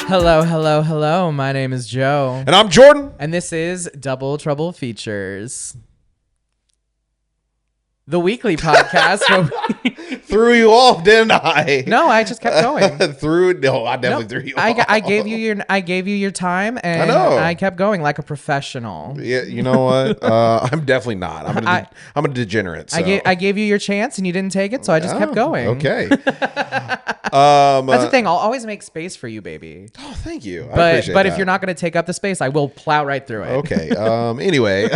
Hello, hello, hello. My name is Joe. And I'm Jordan. And this is Double Trouble Features, the weekly podcast. Threw you off, didn't I? No, I just kept going. I definitely threw you off. I gave you your time, and I know. I kept going like a professional. Yeah, you know what? I'm definitely not. I'm a degenerate. So. I gave you your chance, and you didn't take it, so I just kept going. Okay. That's the thing. I'll always make space for you, baby. Oh, thank you. I But appreciate that. if you're not going to take up the space, I will plow right through it. Okay. Anyway,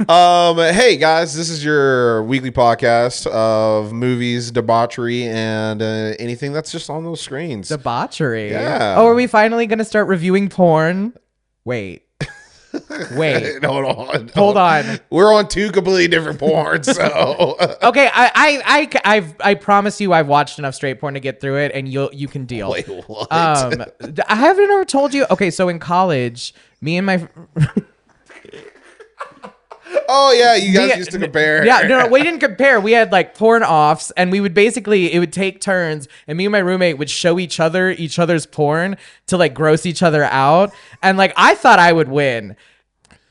hey guys, this is your weekly podcast of movies, debauchery, and anything that's just on those screens. Debauchery. Yeah. Oh, are we finally going to start reviewing porn? Wait. Hold on. We're on two completely different porns, so Okay, I promise you I've watched enough straight porn to get through it, and you can deal. Wait, what? I haven't ever told you. Okay, so in college, me and my oh yeah, you guys used to compare. Yeah, no, we didn't compare. We had like porn offs, and we would basically it would take turns, and me and my roommate would show each other's porn to like gross each other out, and like I thought I would win.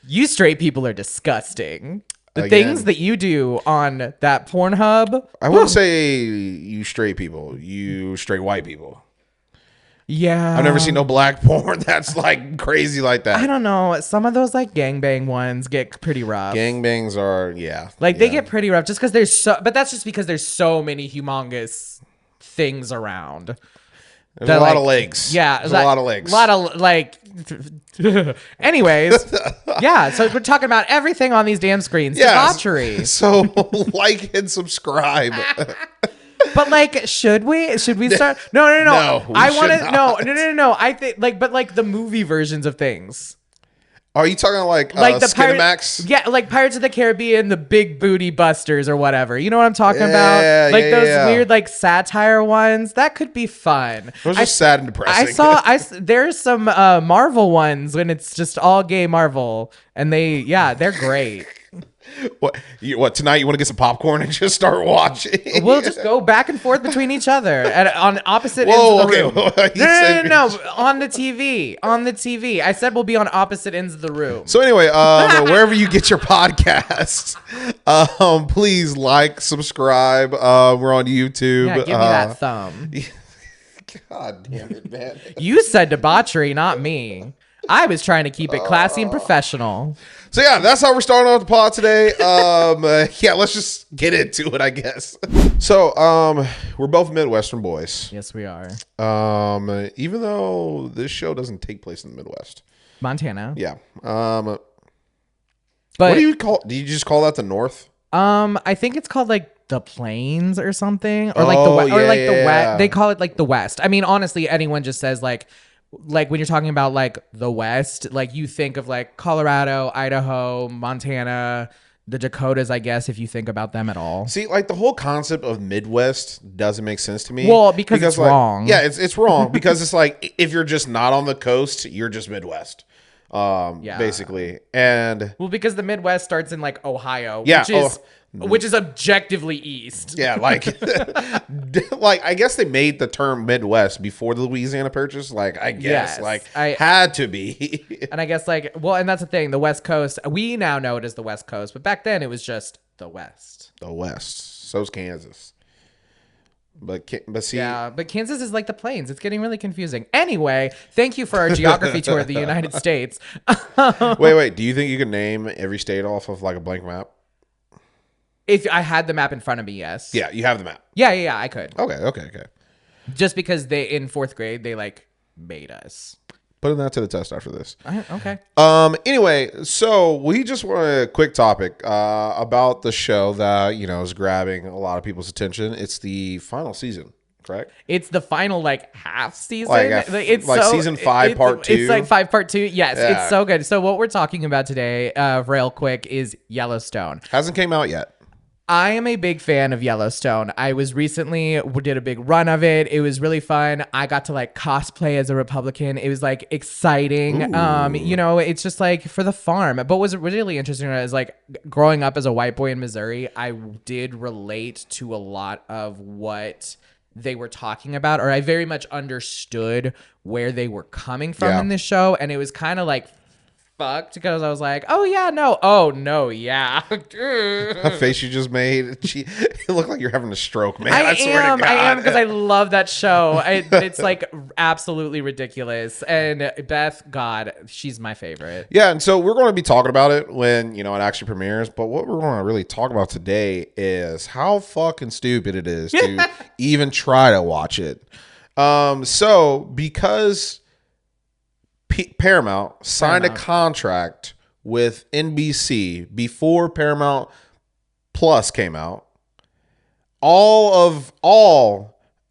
You straight people are disgusting. The things that you do on that Pornhub. I wouldn't say you straight people. You straight white people. Yeah. I've never seen no black porn that's like crazy like that. I don't know. Some of those like gangbang ones get pretty rough. Gangbangs are, yeah. Like they get pretty rough just because but that's just because there's so many humongous things around. There's a lot of legs. Yeah. There's a lot of legs. A lot of like, anyways. Yeah. So we're talking about everything on these damn screens. Yeah, Debauchery. So like and subscribe. But like, should we start? No. No, we I should want to. not. No. I think like, but like the movie versions of things. Are you talking like The Skinamax? Yeah, like Pirates of the Caribbean, the Big Booty Busters or whatever. You know what I'm talking about? Like those weird like satire ones. That could be fun. Those are sad and depressing. There's some Marvel ones when it's just all gay Marvel, and they're great. What tonight? You want to get some popcorn and just start watching? We'll just go back and forth between each other on opposite ends of the room. No, on the TV. I said we'll be on opposite ends of the room. So anyway, wherever you get your podcasts, please like, subscribe. We're on YouTube. Yeah, give me that thumb. God damn it, man. You said debauchery, not me. I was trying to keep it classy and professional. So yeah, that's how we're starting off the pod today. Yeah, let's just get into it, I guess. So, we're both Midwestern boys. Yes, we are. Even though this show doesn't take place in the Midwest. Montana. Yeah. But what do you call? Do you just call that the North? I think it's called like the Plains or something, or like the West. They call it like the West. I mean, honestly, anyone just says like when you're talking about like the West, like you think of like Colorado, Idaho, Montana, the Dakotas, I guess, if you think about them at all. See, like the whole concept of Midwest doesn't make sense to me. Well, because it's like, wrong. Yeah, it's wrong because it's like if you're just not on the coast, you're just Midwest. Basically. And well, because the Midwest starts in like Ohio, yeah, which is objectively east. Yeah, like like I guess they made the term Midwest before the Louisiana Purchase. Like I guess had to be. And I guess like and that's the thing, the West Coast, we now know it as the West Coast, but back then it was just the West. The West. So's Kansas. But see, yeah, but Kansas is like the Plains. It's getting really confusing. Anyway, thank you for our geography tour of the United States. Wait. Do you think you could name every state off of like a blank map? If I had the map in front of me, yes. Yeah, you have the map. Yeah, I could. Okay. Just because in fourth grade they like made us. Putting that to the test after this. Okay. Anyway, so we just want a quick topic about the show that is grabbing a lot of people's attention. It's the final season, correct? It's the final like half season. It's like season 5 part 2. It's like 5 part 2. Yes, yeah. It's so good. So what we're talking about today, real quick, is Yellowstone. Hasn't came out yet. I am a big fan of Yellowstone. I was recently did a big run of it. It was really fun. I got to like cosplay as a Republican. It was like exciting. It's just like for the farm. But what was really interesting is like growing up as a white boy in Missouri, I did relate to a lot of what they were talking about, or I very much understood where they were coming from Yeah. in this show. And it was kind of like fucked because I was like, oh yeah, no, oh no, yeah. The face you just made, it looked like you're having a stroke, man. I swear to God. I am, because I love that show. It's like absolutely ridiculous. And Beth, God, she's my favorite. Yeah, and so we're going to be talking about it when, it actually premieres. But what we're going to really talk about today is how fucking stupid it is to even try to watch it. So because Paramount signed a contract with NBC before Paramount Plus came out, all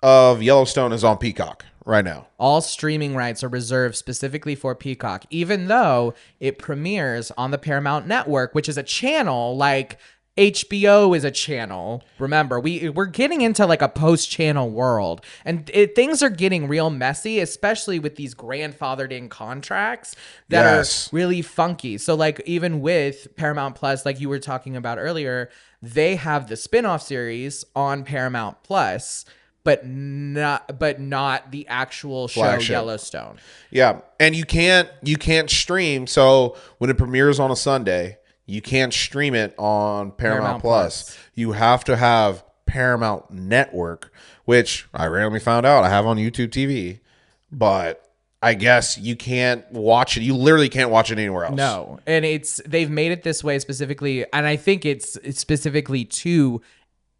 of Yellowstone is on Peacock right now. All streaming rights are reserved specifically for Peacock, even though it premieres on the Paramount Network, which is a channel like HBO is a channel. Remember, we're getting into like a post-channel world, and things are getting real messy, especially with these grandfathered in contracts that are really funky. So like even with Paramount Plus, like you were talking about earlier, they have the spin-off series on Paramount Plus, but not the actual show Flagship. Yellowstone. Yeah, and you can't stream. So when it premieres on a Sunday, you can't stream it on Paramount Plus. You have to have Paramount Network, which I randomly found out I have on YouTube TV. But I guess you can't watch it. You literally can't watch it anywhere else. No, and they've made it this way specifically, and I think it's specifically to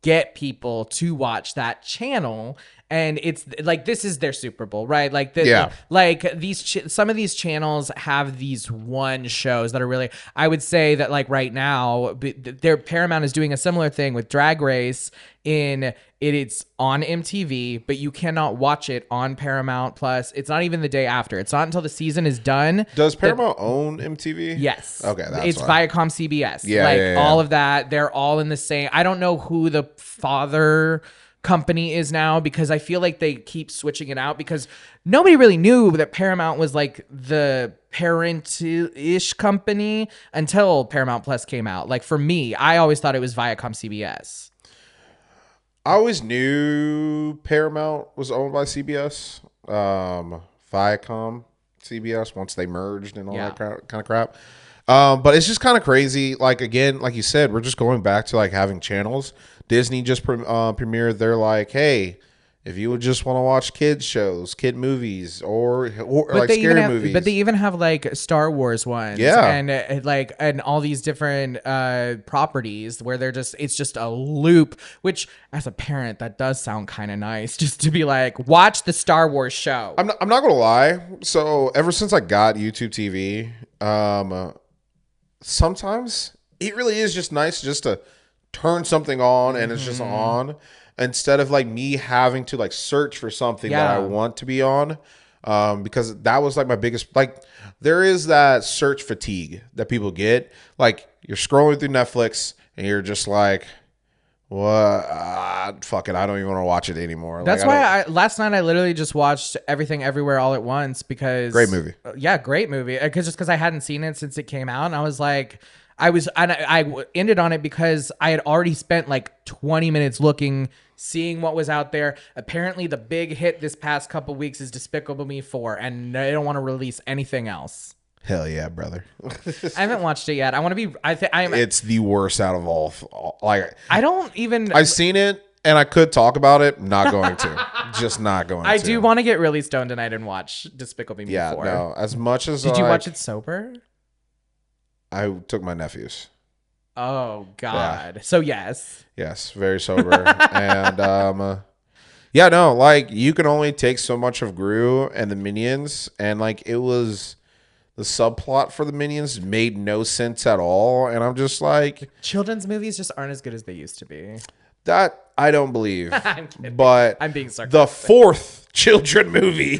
get people to watch that channel. And it's like, this is their Super Bowl, right? Like, some of these channels have these one shows that are really, I would say that like right now, their Paramount is doing a similar thing with Drag Race it's on MTV, but you cannot watch it on Paramount Plus. It's not even the day after. It's not until the season is done. Does Paramount own MTV? Yes. Okay, that's it's why. Viacom CBS. Yeah, all of that, they're all in the same. I don't know who the father company is now, because I feel like they keep switching it out, because nobody really knew that Paramount was like the parent-ish company until Paramount Plus came out. Like for me, I always thought it was Viacom CBS. I always knew Paramount was owned by CBS. Viacom CBS, once they merged and all that kind of crap. But it's just kind of crazy. Like, again, like you said, we're just going back to like having channels. Disney just premiered. They're like, hey, if you would just want to watch kids shows, kid movies, or like scary movies. But they even have like Star Wars ones. Yeah. And all these different properties where it's just a loop, which as a parent, that does sound kind of nice, just to be like, watch the Star Wars show. I'm not going to lie. So ever since I got YouTube TV, sometimes it really is just nice just to turn something on and it's just on, instead of like me having to like search for something that I want to be on. Because that was like my biggest, like there is that search fatigue that people get. Like you're scrolling through Netflix and you're just like, what? Fuck it. I don't even want to watch it anymore. That's why last night I literally just watched Everything Everywhere All at Once, because great movie. Yeah, great movie. Because I hadn't seen it since it came out, and I was like, I ended on it because I had already spent like 20 minutes seeing what was out there. Apparently, the big hit this past couple weeks is Despicable Me 4, and they don't want to release anything else. Hell yeah, brother. I haven't watched it yet. I want to be. It's the worst out of all. Like I don't even. I've seen it and I could talk about it. Not going to. Just not going to. I do want to get really stoned tonight and watch Despicable Me 4. Yeah, no. As much as did you watch it sober? I took my nephews. Oh God. Yeah. So yes, very sober. And yeah, no, like you can only take so much of Gru and the Minions, and like it was the subplot for the Minions made no sense at all, and I'm just like, children's movies just aren't as good as they used to be. That I don't believe. I'm kidding. But I'm being sarcastic. The fourth children movie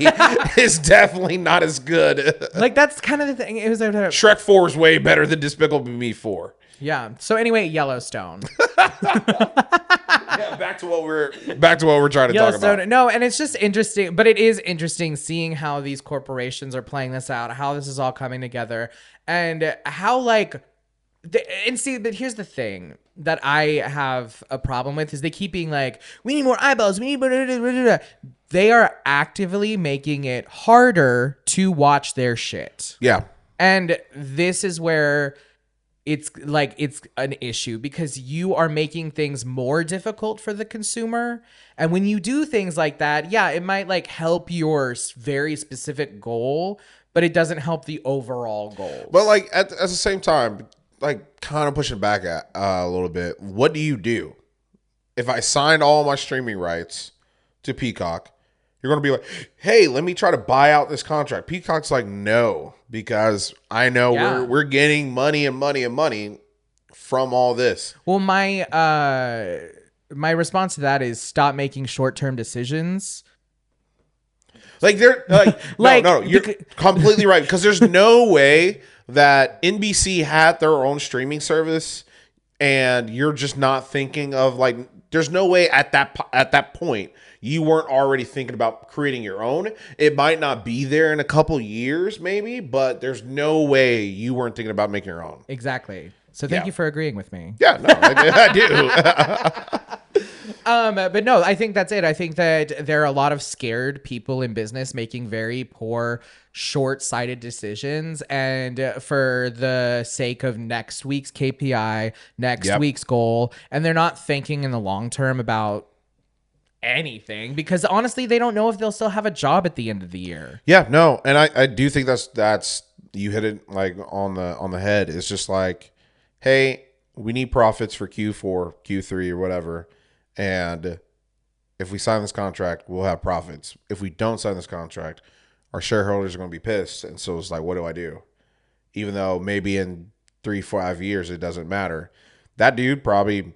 is definitely not as good. Like that's kind of the thing. It was Shrek 4 is way better than Despicable Me 4. Yeah. So anyway, Yellowstone. Yeah, back to what we're trying to talk about. No, and it's just interesting, but it is interesting seeing how these corporations are playing this out, how this is all coming together, and how like And see, but here's the thing that I have a problem with is they keep being like, we need more eyeballs. We need more. They are actively making it harder to watch their shit. Yeah. And this is where it's an issue because you are making things more difficult for the consumer. And when you do things like that, yeah, it might like help your very specific goal, but it doesn't help the overall goal. But like at the same time, like kind of pushing back at a little bit, what do you do if I signed all my streaming rights to Peacock? You're going to be like, hey, let me try to buy out this contract. Peacock's like, no, because I know we're getting money and money and money from all this. Well, my response to that is stop making short-term decisions. Like they're like, no, you're completely right. Because there's no way that NBC had their own streaming service and you're just not thinking of like, there's no way at that point you weren't already thinking about creating your own. It might not be there in a couple years, maybe, but there's no way you weren't thinking about making your own. Exactly. So thank you for agreeing with me. Yeah, no, I do. But no, I think that's it. I think that there are a lot of scared people in business making very poor, short-sighted decisions. And for the sake of next week's KPI, next week's goal, and they're not thinking in the long term about anything because honestly they don't know if they'll still have a job at the end of the year. Yeah, no, and I do think that's you hit it like on the head. It's just like, hey, we need profits for Q4, Q3 or whatever, and if we sign this contract, we'll have profits. If we don't sign this contract, our shareholders are going to be pissed. And so it's like, what do I do? Even though maybe in 3-5 years it doesn't matter. That dude probably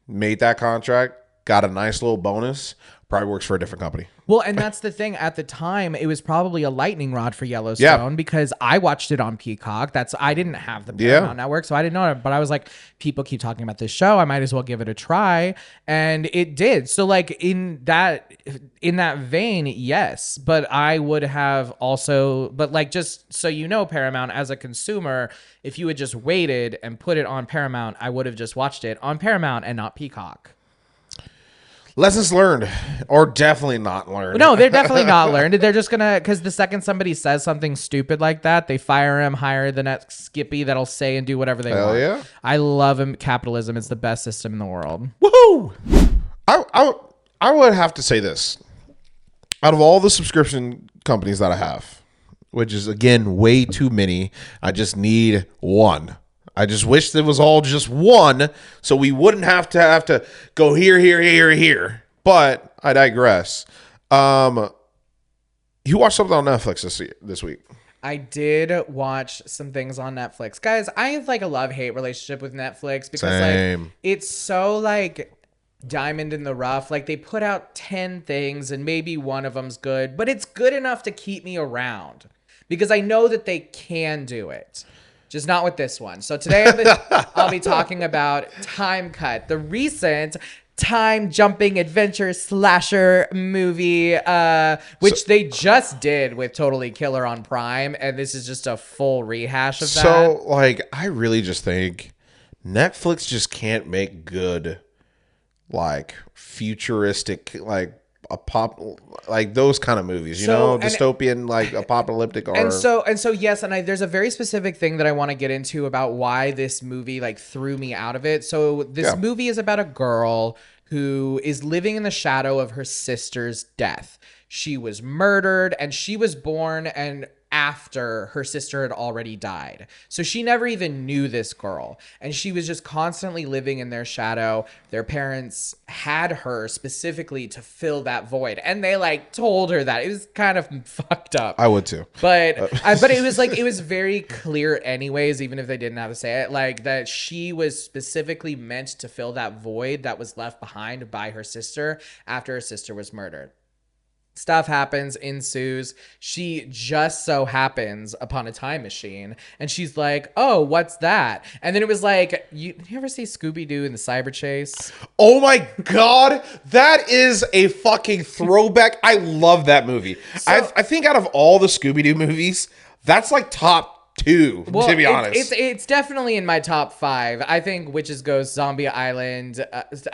made that contract, got a nice little bonus, probably works for a different company. Well, and that's the thing. At the time, it was probably a lightning rod for Yellowstone because I watched it on Peacock. I didn't have the Paramount Network, so I didn't know it. But I was like, people keep talking about this show. I might as well give it a try. And it did. So like in that vein, yes. But I would have also, but like just so you know, Paramount, as a consumer, if you had just waited and put it on Paramount, I would have just watched it on Paramount and not Peacock. Lessons learned, or definitely not learned. No, they're definitely not learned. They're just gonna, because the second somebody says something stupid like that, they fire him, hire the next Skippy that'll say and do whatever they want. Yeah. I love him. Capitalism is the best system in the world. Woohoo! I would have to say this. Out of all the subscription companies that I have, which is again way too many, I just need one. I just wish it was all just one, so we wouldn't have to go here. But I digress. You watched something on Netflix this week. I did watch some things on Netflix. Guys, I have like a love-hate relationship with Netflix because like it's so like diamond in the rough. Like they put out 10 things and maybe one of them's good, but it's good enough to keep me around because I know that they can do it. Just not with this one. So today I'll be talking about Time Cut, the recent time jumping adventure slasher movie, which they just did with Totally Killer on Prime. And this is just a full rehash of that. So like, I really just think Netflix just can't make good, like futuristic, like like those kind of movies, you know, dystopian, like apocalyptic horror. And so yes, and there's a very specific thing that I want to get into about why this movie like threw me out of it. So this movie is about a girl who is living in the shadow of her sister's death. She was murdered and she was born and after her sister had already died. So she never even knew this girl. And she was just constantly living in their shadow. Their parents had her specifically to fill that void. And they like told her that. It was kind of fucked up. I would too. But it was like, it was very clear anyways, even if they didn't have to say it, like that she was specifically meant to fill that void that was left behind by her sister after her sister was murdered. Stuff happens, ensues. She just so happens upon a time machine. And she's like, oh, what's that? And then it was like, you ever see Scooby-Doo in the Cyber Chase? Oh my God. That is a fucking throwback. I love that movie. I think out of all the Scooby-Doo movies, that's like top 2, to be honest. It's definitely in my top 5. I think Witches Ghost, Zombie Island.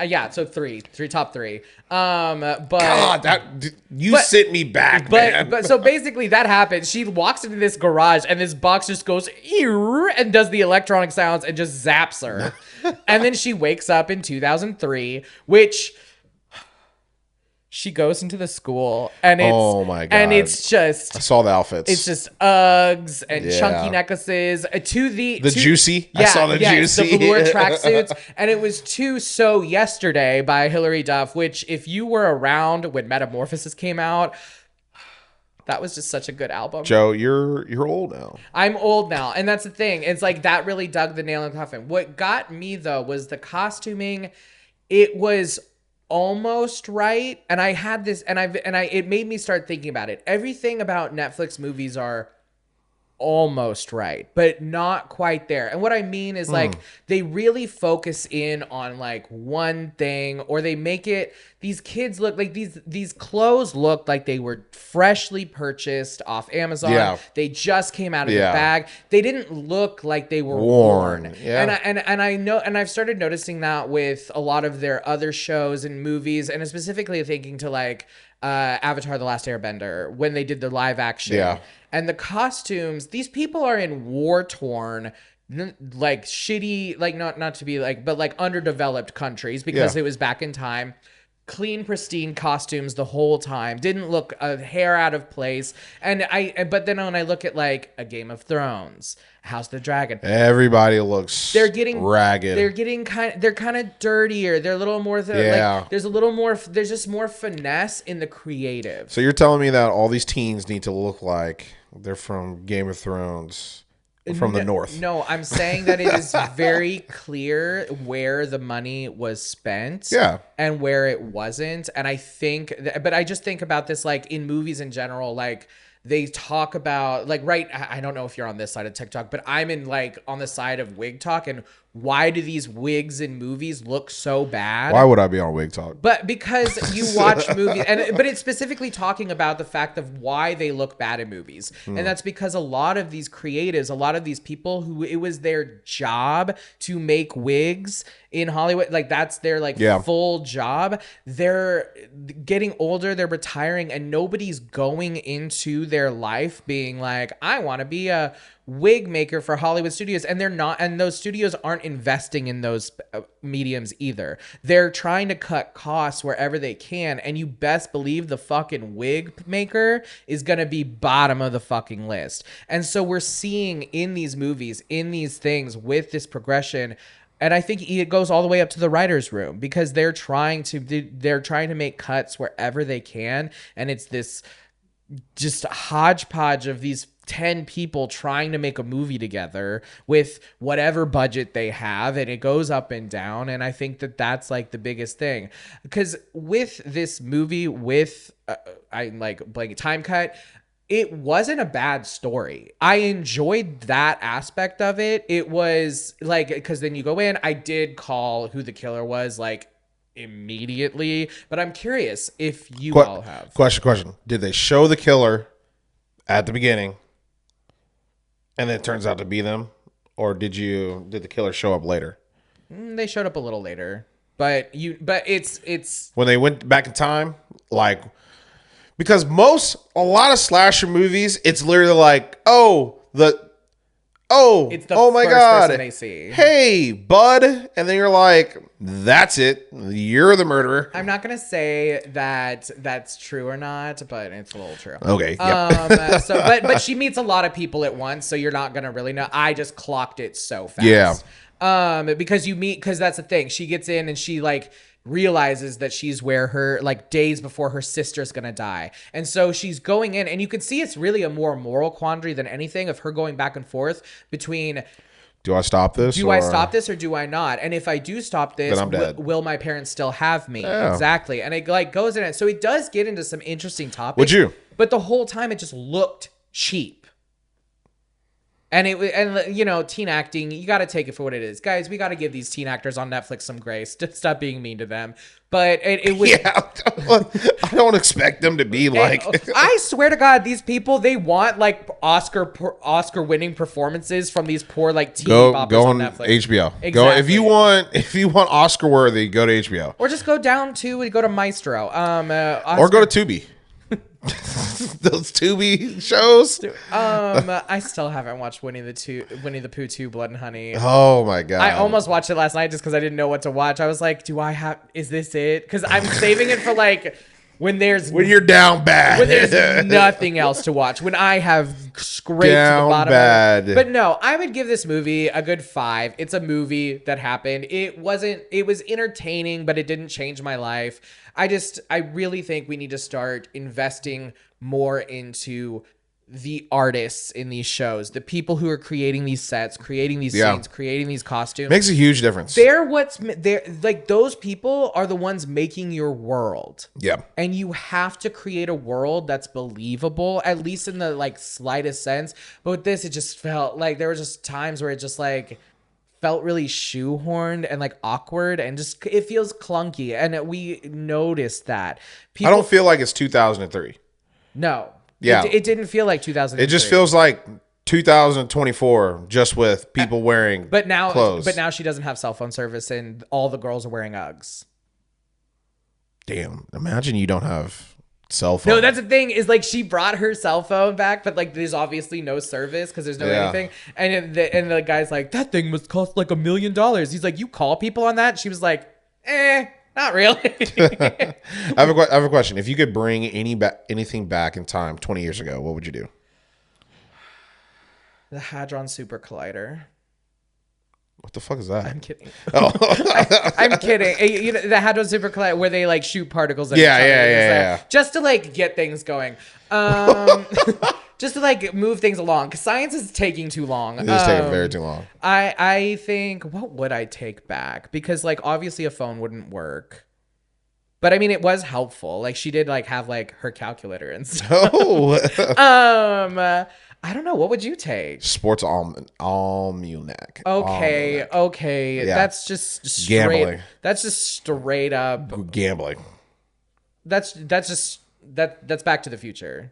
Yeah, so top 3. But God, sent me back, man. But so basically that happens. She walks into this garage and this box just goes "Ear," and does the electronic sounds and just zaps her. And then she wakes up in 2003, which she goes into the school and it's oh my God. And it's just I saw the outfits. It's just Uggs and chunky necklaces to the Juicy. Yeah, I saw the Juicy. The velour tracksuits. And it was to So Yesterday by Hilary Duff, which if you were around when Metamorphosis came out, that was just such a good album. Joe, you're old now. I'm old now. And that's the thing. It's like that really dug the nail in the coffin. What got me though was the costuming. It was almost right. And I had this it made me start thinking about it. Everything about Netflix movies are almost right, but not quite there. And what I mean is like they really focus in on like one thing, or they make it, these kids look like these clothes look like they were freshly purchased off Amazon. Yeah. They just came out of the bag. They didn't look like they were worn. Yeah. And I know, and I've started noticing that with a lot of their other shows and movies, and specifically thinking to like Avatar: The Last Airbender when they did the live action. Yeah. And the costumes, these people are in war-torn, like shitty, like not to be like, but like underdeveloped countries because it was back in time. Clean, pristine costumes the whole time. Didn't look a hair out of place. But then when I look at like a Game of Thrones, House of the Dragon, everybody looks ragged. They're kind of dirtier. They're a little more. Like, there's a little more. There's just more finesse in the creative. So you're telling me that all these teens need to look like they're from Game of Thrones, from the North? No, I'm saying that it is very clear where the money was spent, and where it wasn't. And I think, but I just think about this like in movies in general, like. They talk about like, right. I don't know if you're on this side of TikTok, but I'm in like on the side of wig talk. And why do these wigs in movies look so bad? Why would I be on wig talk? But because you watch movies, but it's specifically talking about the fact of why they look bad in movies. And that's because a lot of these creatives, a lot of these people who it was their job to make wigs in Hollywood, like that's their like full job. They're getting older, they're retiring, and nobody's going into their life being like, I want to be a wig maker for Hollywood studios, and they're not, and those studios aren't investing in those mediums either. They're trying to cut costs wherever they can, and you best believe the fucking wig maker is gonna be bottom of the fucking list. And so we're seeing in these movies, in these things, with this progression. And I think it goes all the way up to the writer's room because they're trying to make cuts wherever they can, and it's this just hodgepodge of these 10 people trying to make a movie together with whatever budget they have, and it goes up and down. And I think that that's like the biggest thing, because with this movie, with I'm like blank time cut, it wasn't a bad story. I enjoyed that aspect of it. It was like, because then you go in, I did call who the killer was like immediately, but I'm curious if you all have. Question. Did they show the killer at the beginning and then it turns out to be them? Or did the killer show up later? They showed up a little later, but it's when they went back in time, like, because a lot of slasher movies, it's literally like, oh my God, person they see. Hey, bud. And then you're like, that's it. You're the murderer. I'm not going to say that that's true or not, but it's a little true. Okay. Yep. But she meets a lot of people at once, so you're not going to really know. I just clocked it so fast. Yeah. Because that's the thing. She gets in and she like realizes that she's where her like days before her sister's gonna die, and so she's going in, and you can see it's really a more moral quandary than anything of her going back and forth between, do I stop this? I stop this or do I not? And if I do stop this, then I'm dead. Will my parents still have me? Yeah. Exactly. And it like goes in it, so it does get into some interesting topics. Would you? But the whole time it just looked cheap. And teen acting, you got to take it for what it is. Guys, we got to give these teen actors on Netflix some grace. Stop being mean to them. But it was... Yeah, I don't expect them to be like... I swear to God, these people, they want like Oscar-winning performances from these poor like teen boppers go on on Netflix. HBO. Exactly. Go if you want Oscar-worthy, go to HBO. Or just go down to go to Maestro. Or go to Tubi. Those Tubi shows. I still haven't watched Winnie the Pooh 2 Blood and Honey. Oh my God. I almost watched it last night just because I didn't know what to watch. I was like, is this it? Because I'm saving it for like when you're down bad. When there's nothing else to watch. When I have scraped down to the bottom bad. of it. But no, I would give this movie a good 5. It's a movie that happened. It was entertaining, but it didn't change my life. I really think we need to start investing more into the artists in these shows, the people who are creating these sets, creating these scenes, creating these costumes. Makes a huge difference. Those people are the ones making your world. Yeah. And you have to create a world that's believable, at least in the like slightest sense. But with this, it just felt like there were just times where it just like felt really shoehorned and like awkward and just it feels clunky. And we noticed that. I don't feel like it's 2003. No. Yeah. It didn't feel like 2003. It just feels like 2024, just with people wearing clothes. But now she doesn't have cell phone service and all the girls are wearing Uggs. Damn. Imagine you don't have cell phone. No, that's the thing is like she brought her cell phone back, but like there's obviously no service because there's no anything. And the guy's like, that thing must cost like $1 million. He's like, you call people on that? She was like, not really. I have a question. If you could bring anything back in time 20 years ago, what would you do? The Hadron Super Collider. What the fuck is that? I'm kidding. Oh. I'm kidding. The Hadron Super Collider where they like shoot particles at each other. Yeah. Just to like get things going. Just to like move things along because science is taking too long. It is taking very too long. I think, what would I take back? Because like obviously a phone wouldn't work. But I mean, it was helpful. Like she did like have like her calculator and stuff. Oh. I don't know. What would you take? Sports almanac. Okay. Yeah. That's just straight. Gambling. That's just straight up gambling. That's Back to the Future.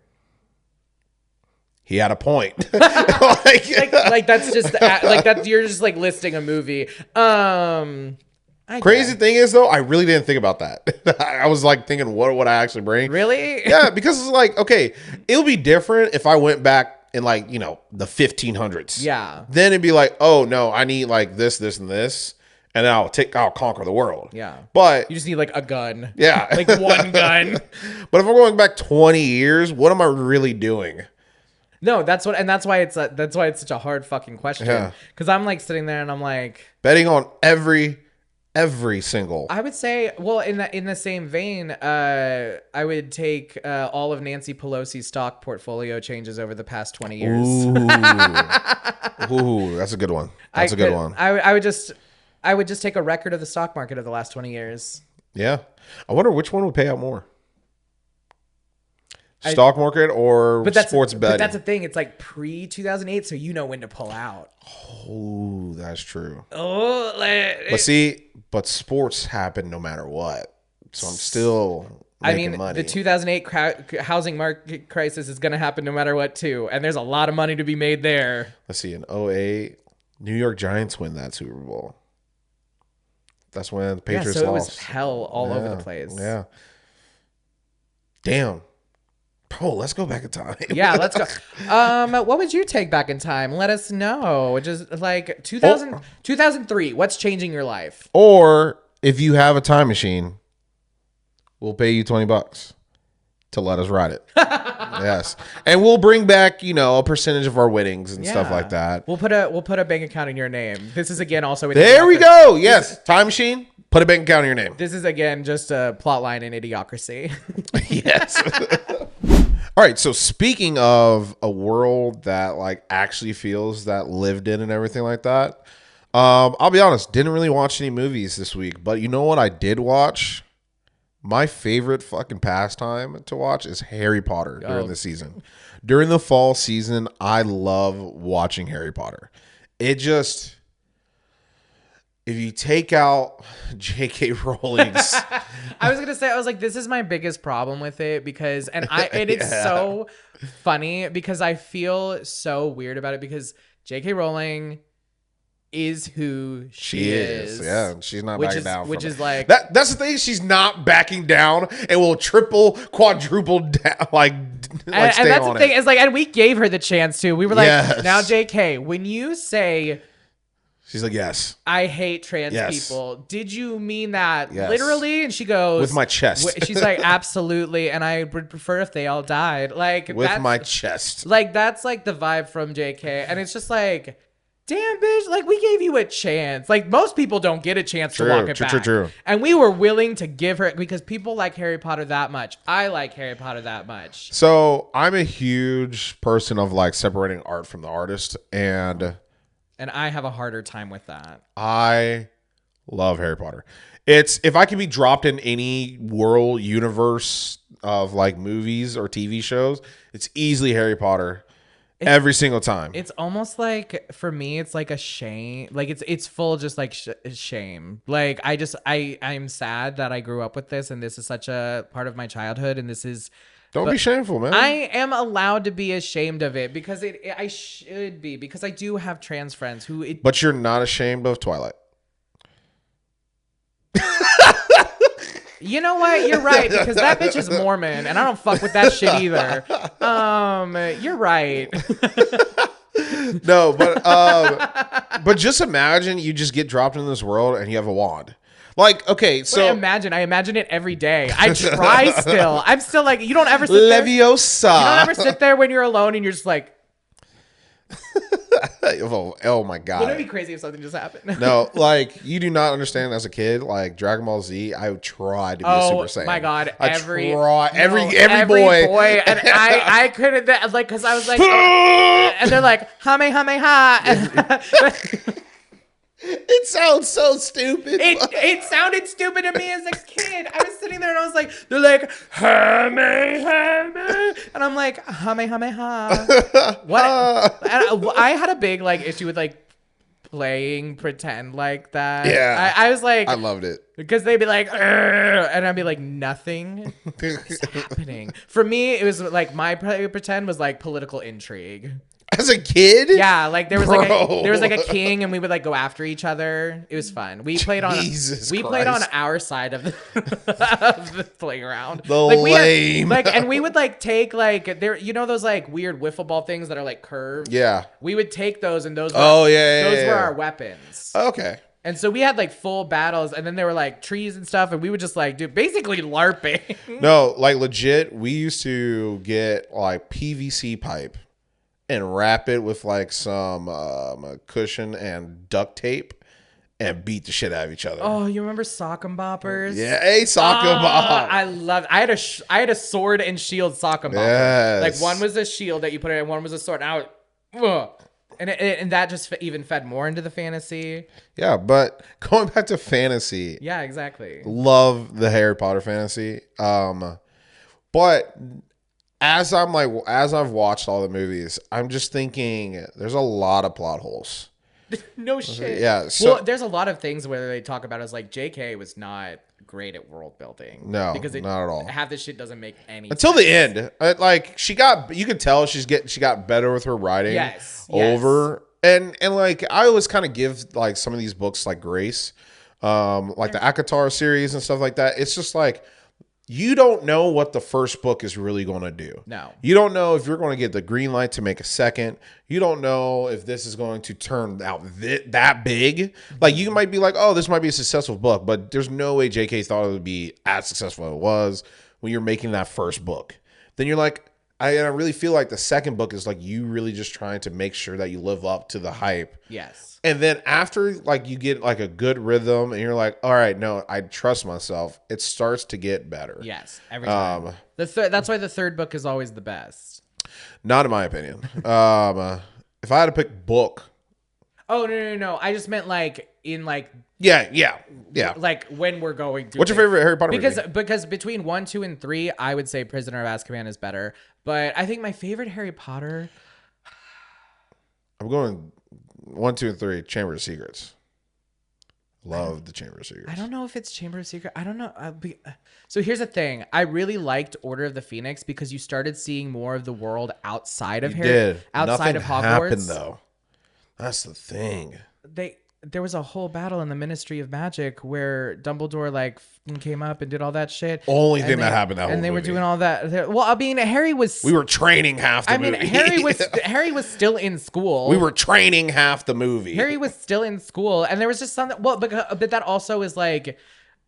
He had a point. like that's just like that. You're just like listing a movie. Crazy thing is though, I really didn't think about that. I was like thinking, what would I actually bring? Really? Yeah, because it's like, okay, it'll be different if I went back in like, the 1500s. Yeah. Then it'd be like, oh no, I need like this, and this, and then I'll conquer the world. Yeah. But you just need like a gun. Yeah. Like one gun. But if we're going back 20 years, what am I really doing? No, that's why it's such a hard fucking question. Yeah. Because I'm like sitting there and I'm like betting on every single. I would say, well, in the same vein, I would take all of Nancy Pelosi's stock portfolio changes over the past 20 years. Ooh, that's a good one. That's a good one. I would just take a record of the stock market of the last 20 years. Yeah, I wonder which one would pay out more. Stock market or sports betting? But that's the thing. It's like pre-2008, so you know when to pull out. Oh, that's true. Oh, but sports happen no matter what. So I'm still making money. The 2008 housing market crisis is going to happen no matter what, too. And there's a lot of money to be made there. Let's see. In 2008, New York Giants win that Super Bowl. That's when the Patriots lost. It was hell all over the place. Yeah. Damn. Oh, let's go back in time. Yeah, let's go. What would you take back in time? Let us know. Just like 2003. What's changing your life? Or if you have a time machine, we'll pay you $20 to let us ride it. Yes, and we'll bring back a percentage of our winnings and stuff like that. We'll put a bank account in your name. This is again also. There we go. Yes, time machine. Put a bank account in your name. This is again just a plot line in Idiocracy. Yes. All right, so speaking of a world that like actually feels that lived in and everything like that, I'll be honest, didn't really watch any movies this week, but you know what I did watch? my favorite fucking pastime to watch is Harry Potter during the season. During the fall season, I love watching Harry Potter. It just, if you take out J.K. Rowling's, I was gonna say, I was like, this is my biggest problem with it because, and it's so funny because I feel so weird about it because J.K. Rowling is who she is. Yeah, she's not backing down. Which is like that's the thing. She's not backing down and will triple, quadruple down, like and that's the thing. Is like, and we gave her the chance to. We were like, yes. Now, JK, when you say, she's like, yes, I hate trans people. Did you mean that literally? And she goes, with my chest. She's like, absolutely. And I would prefer if they all died. Like with my chest. Like that's like the vibe from JK, and it's just like, damn, bitch, like we gave you a chance. Like most people don't get a chance to walk it back. True. And we were willing to give her because people like Harry Potter that much. I like Harry Potter that much. So I'm a huge person of like separating art from the artist, and I have a harder time with that. I love Harry Potter. It's if I can be dropped in any world universe of like movies or TV shows, it's easily Harry Potter. Every single time. It's almost like, for me, it's like a shame. Like it's full just like shame. Like I'm sad that I grew up with this and this is such a part of my childhood and this is. Don't be shameful, man. I am allowed to be ashamed of it because I should be because I do have trans friends who. But you're not ashamed of Twilight. You know what? You're right because that bitch is Mormon and I don't fuck with that shit either. You're right. No, but just imagine you just get dropped in this world and you have a wand. Like, okay, so I imagine it every day. I try still. I'm still like, you don't ever sit Leviosa. There. You don't ever sit there when you're alone and you're just like. oh my god! Wouldn't it be crazy if something just happened? No, like you do not understand. As a kid, like Dragon Ball Z, I tried to be a Super Saiyan. Oh my god! Every boy, and I couldn't like because I was like, and they're like Hamehameha. It sounds so stupid. It sounded stupid to me as a kid. I was sitting there and I was like, they're like, Hamehameha. And I'm like, Hamehameha. What? And I had a big like issue with like playing pretend like that. Yeah. I was like, I loved it. Because they'd be like, and I'd be like, nothing is happening. For me, it was like my pretend was like political intrigue. As a kid? Yeah, like there was like a king and we would like go after each other. It was fun. We played on our side of the playground. Lame. And we would like take like there those like weird wiffle ball things that are like curved. Yeah. We would take those and those were our weapons. Okay. And so we had like full battles and then there were like trees and stuff and we would just like do basically LARPing. No, like legit, we used to get like PVC pipe and wrap it with like some cushion and duct tape and beat the shit out of each other. Oh, you remember sock 'em boppers? Yeah, a sock 'em bop. I loved. I had a sword and shield sock 'em bopper. Yes. Like one was a shield that you put it in, one was a sword. And that just even fed more into the fantasy. Yeah, but going back to fantasy. Yeah, exactly. Love the Harry Potter fantasy. But as I've watched all the movies, I'm just thinking there's a lot of plot holes. No shit. Yeah. So, well, there's a lot of things where they talk about as like JK was not great at world building. No, because not at all. Half this shit doesn't make any until sense. the end. Like you could tell she got better with her writing. Yes. Over and like I always kind of give like some of these books like grace, like the ACOTAR series and stuff like that. It's just like. You don't know what the first book is really going to do. No. You don't know if you're going to get the green light to make a second. You don't know if this is going to turn out that big. Like, you might be like, oh, this might be a successful book, but there's no way JK thought it would be as successful as it was when you're making that first book. Then you're like, I really feel like the second book is like you really just trying to make sure that you live up to the hype. Yes. And then after like you get like a good rhythm and you're like, all right, no, I trust myself. It starts to get better. Yes, every time. That's why the third book is always the best. Not in my opinion. If I had to pick book. Oh no! I just meant like in like yeah. like when we're going through. What's your favorite Harry Potter because movie? because between 1, 2, and 3, I would say Prisoner of Azkaban is better. But I think my favorite Harry Potter. I'm going 1, 2, and 3. Chamber of Secrets. Love the Chamber of Secrets. I don't know if it's Chamber of Secret. I don't know. So here's the thing. I really liked Order of the Phoenix because you started seeing more of the world outside of outside of Hogwarts. Happened though. That's the thing. There was a whole battle in the Ministry of Magic where Dumbledore like came up and did all that shit. Only thing that happened that whole and they movie. were doing all that. Well, I mean, Harry was. We were training half the movie. Harry was still in school. We were training half the movie. Harry was still in school, and there was just something. Well, but that also is like.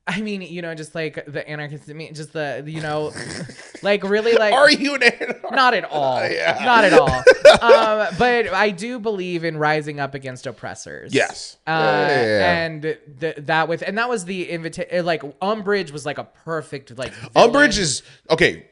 I mean, just like the anarchist, just the, like really like. Are you an anarchist? Not at all. Yeah. Not at all. But I do believe in rising up against oppressors. Yes. And that was the invitation. Like Umbridge was like a perfect like. Umbridge is okay.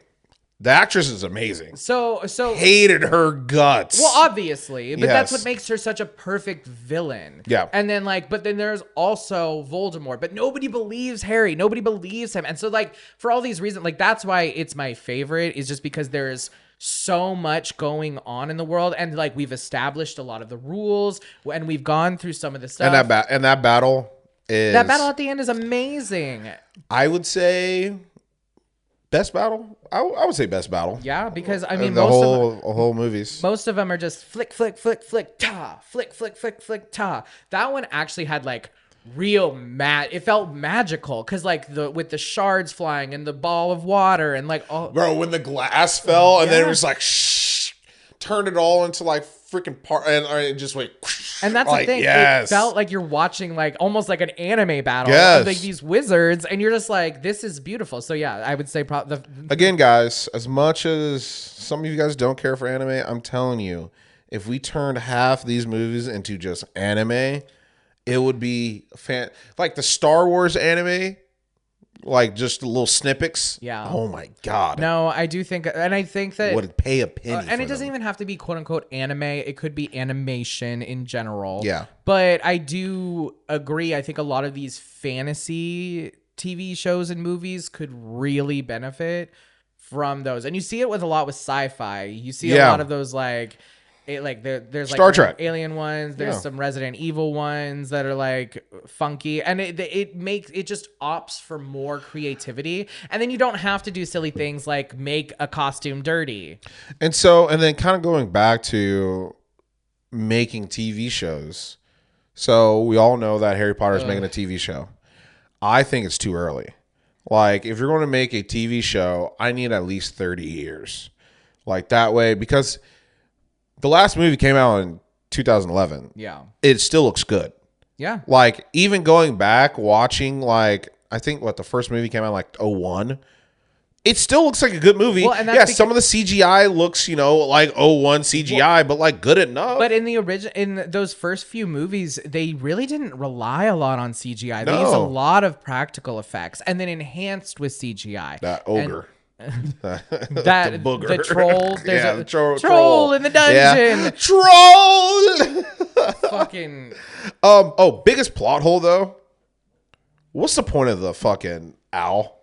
The actress is amazing. So hated her guts. Well, obviously, but that's Yes. what makes her such a perfect villain. Yeah. And then but then there's also Voldemort, but nobody believes Harry. Nobody believes him. And so like for all these reasons, like that's why it's my favorite is just because there's so much going on in the world and like we've established a lot of the rules and we've gone through some of the stuff. And that battle at the end is amazing. I would say best battle. I would say best battle. Yeah, because I mean the whole movies. Most of them are just flick, flick, flick, flick, ta, flick, flick, flick, flick, ta. That one actually had like real it felt magical because like with the shards flying and the ball of water and like all. Bro, when the glass fell and then it was like turned it all into like freaking part and it just went. And that's like, the thing. Yes. It felt like you're watching like almost like an anime battle Yes. of like these wizards, and you're just like, this is beautiful. So yeah, I would say again, guys. As much as some of you guys don't care for anime, I'm telling you, if we turned half these movies into just anime, it would be like the Star Wars anime. Like just little snippets. Yeah. Oh my God. No, I do think, and I think that would pay a penny. and it doesn't even have to be quote unquote anime. It could be animation in general. Yeah. But I do agree. I think a lot of these fantasy TV shows and movies could really benefit from those. And you see it with a lot with sci-fi. You see a lot of those like. There's Star like Trek alien ones. There's some Resident Evil ones that are like funky, and it just opts for more creativity. And then you don't have to do silly things like make a costume dirty. And then kind of going back to making TV shows. So we all know that Harry Potter is making a TV show. I think it's too early. Like if you're going to make a TV show, I need at least 30 years. Like that way, because the last movie came out in 2011. Yeah. It still looks good. Yeah. Like even going back watching like I think the first movie came out like 2001. It still looks like a good movie. Well, and some of the CGI looks, like 2001 CGI, but like good enough. But in those first few movies, they really didn't rely a lot on CGI. They No. used a lot of practical effects and then enhanced with CGI. That ogre. The booger. The troll. There's the troll in the dungeon. Yeah. Troll. Fucking. Biggest plot hole though. What's the point of the fucking owl?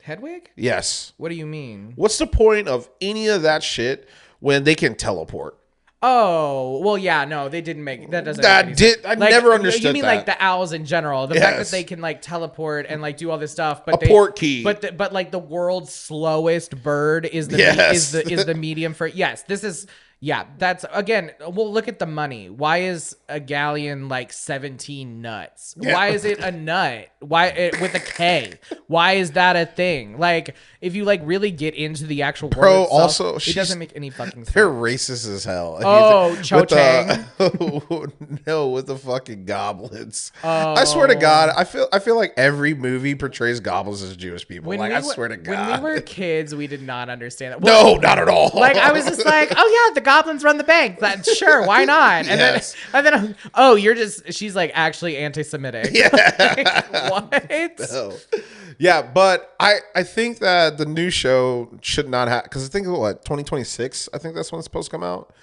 Hedwig? Yes. What do you mean? What's the point of any of that shit when they can teleport? Oh, well, yeah, no, they didn't make that. Doesn't make any sense. I never understood that. You mean like the owls in general? The fact that they can like teleport and like do all this stuff, but port key. But like the world's slowest bird is the is the medium for this is. Yeah, that's again. Well, look at the money. Why is a galleon like 17 nuts? Yeah. Why is it a nut? Why with a K? Why is that a thing? Like, if you like really get into the actual world itself, also it doesn't make any fucking sense. They're racist as hell. Oh, Cho Chang. No, with the fucking goblins. Oh. I swear to God, I feel like every movie portrays goblins as Jewish people. I swear to God. When we were kids, we did not understand that. No, not at all. Like I was just like, oh yeah, the goblins run the bank. Sure, why not? And then she's like actually anti-Semitic. Yeah. Like, what? No. Yeah, but I think that the new show should not have, because I think 2026. I think that's when it's supposed to come out.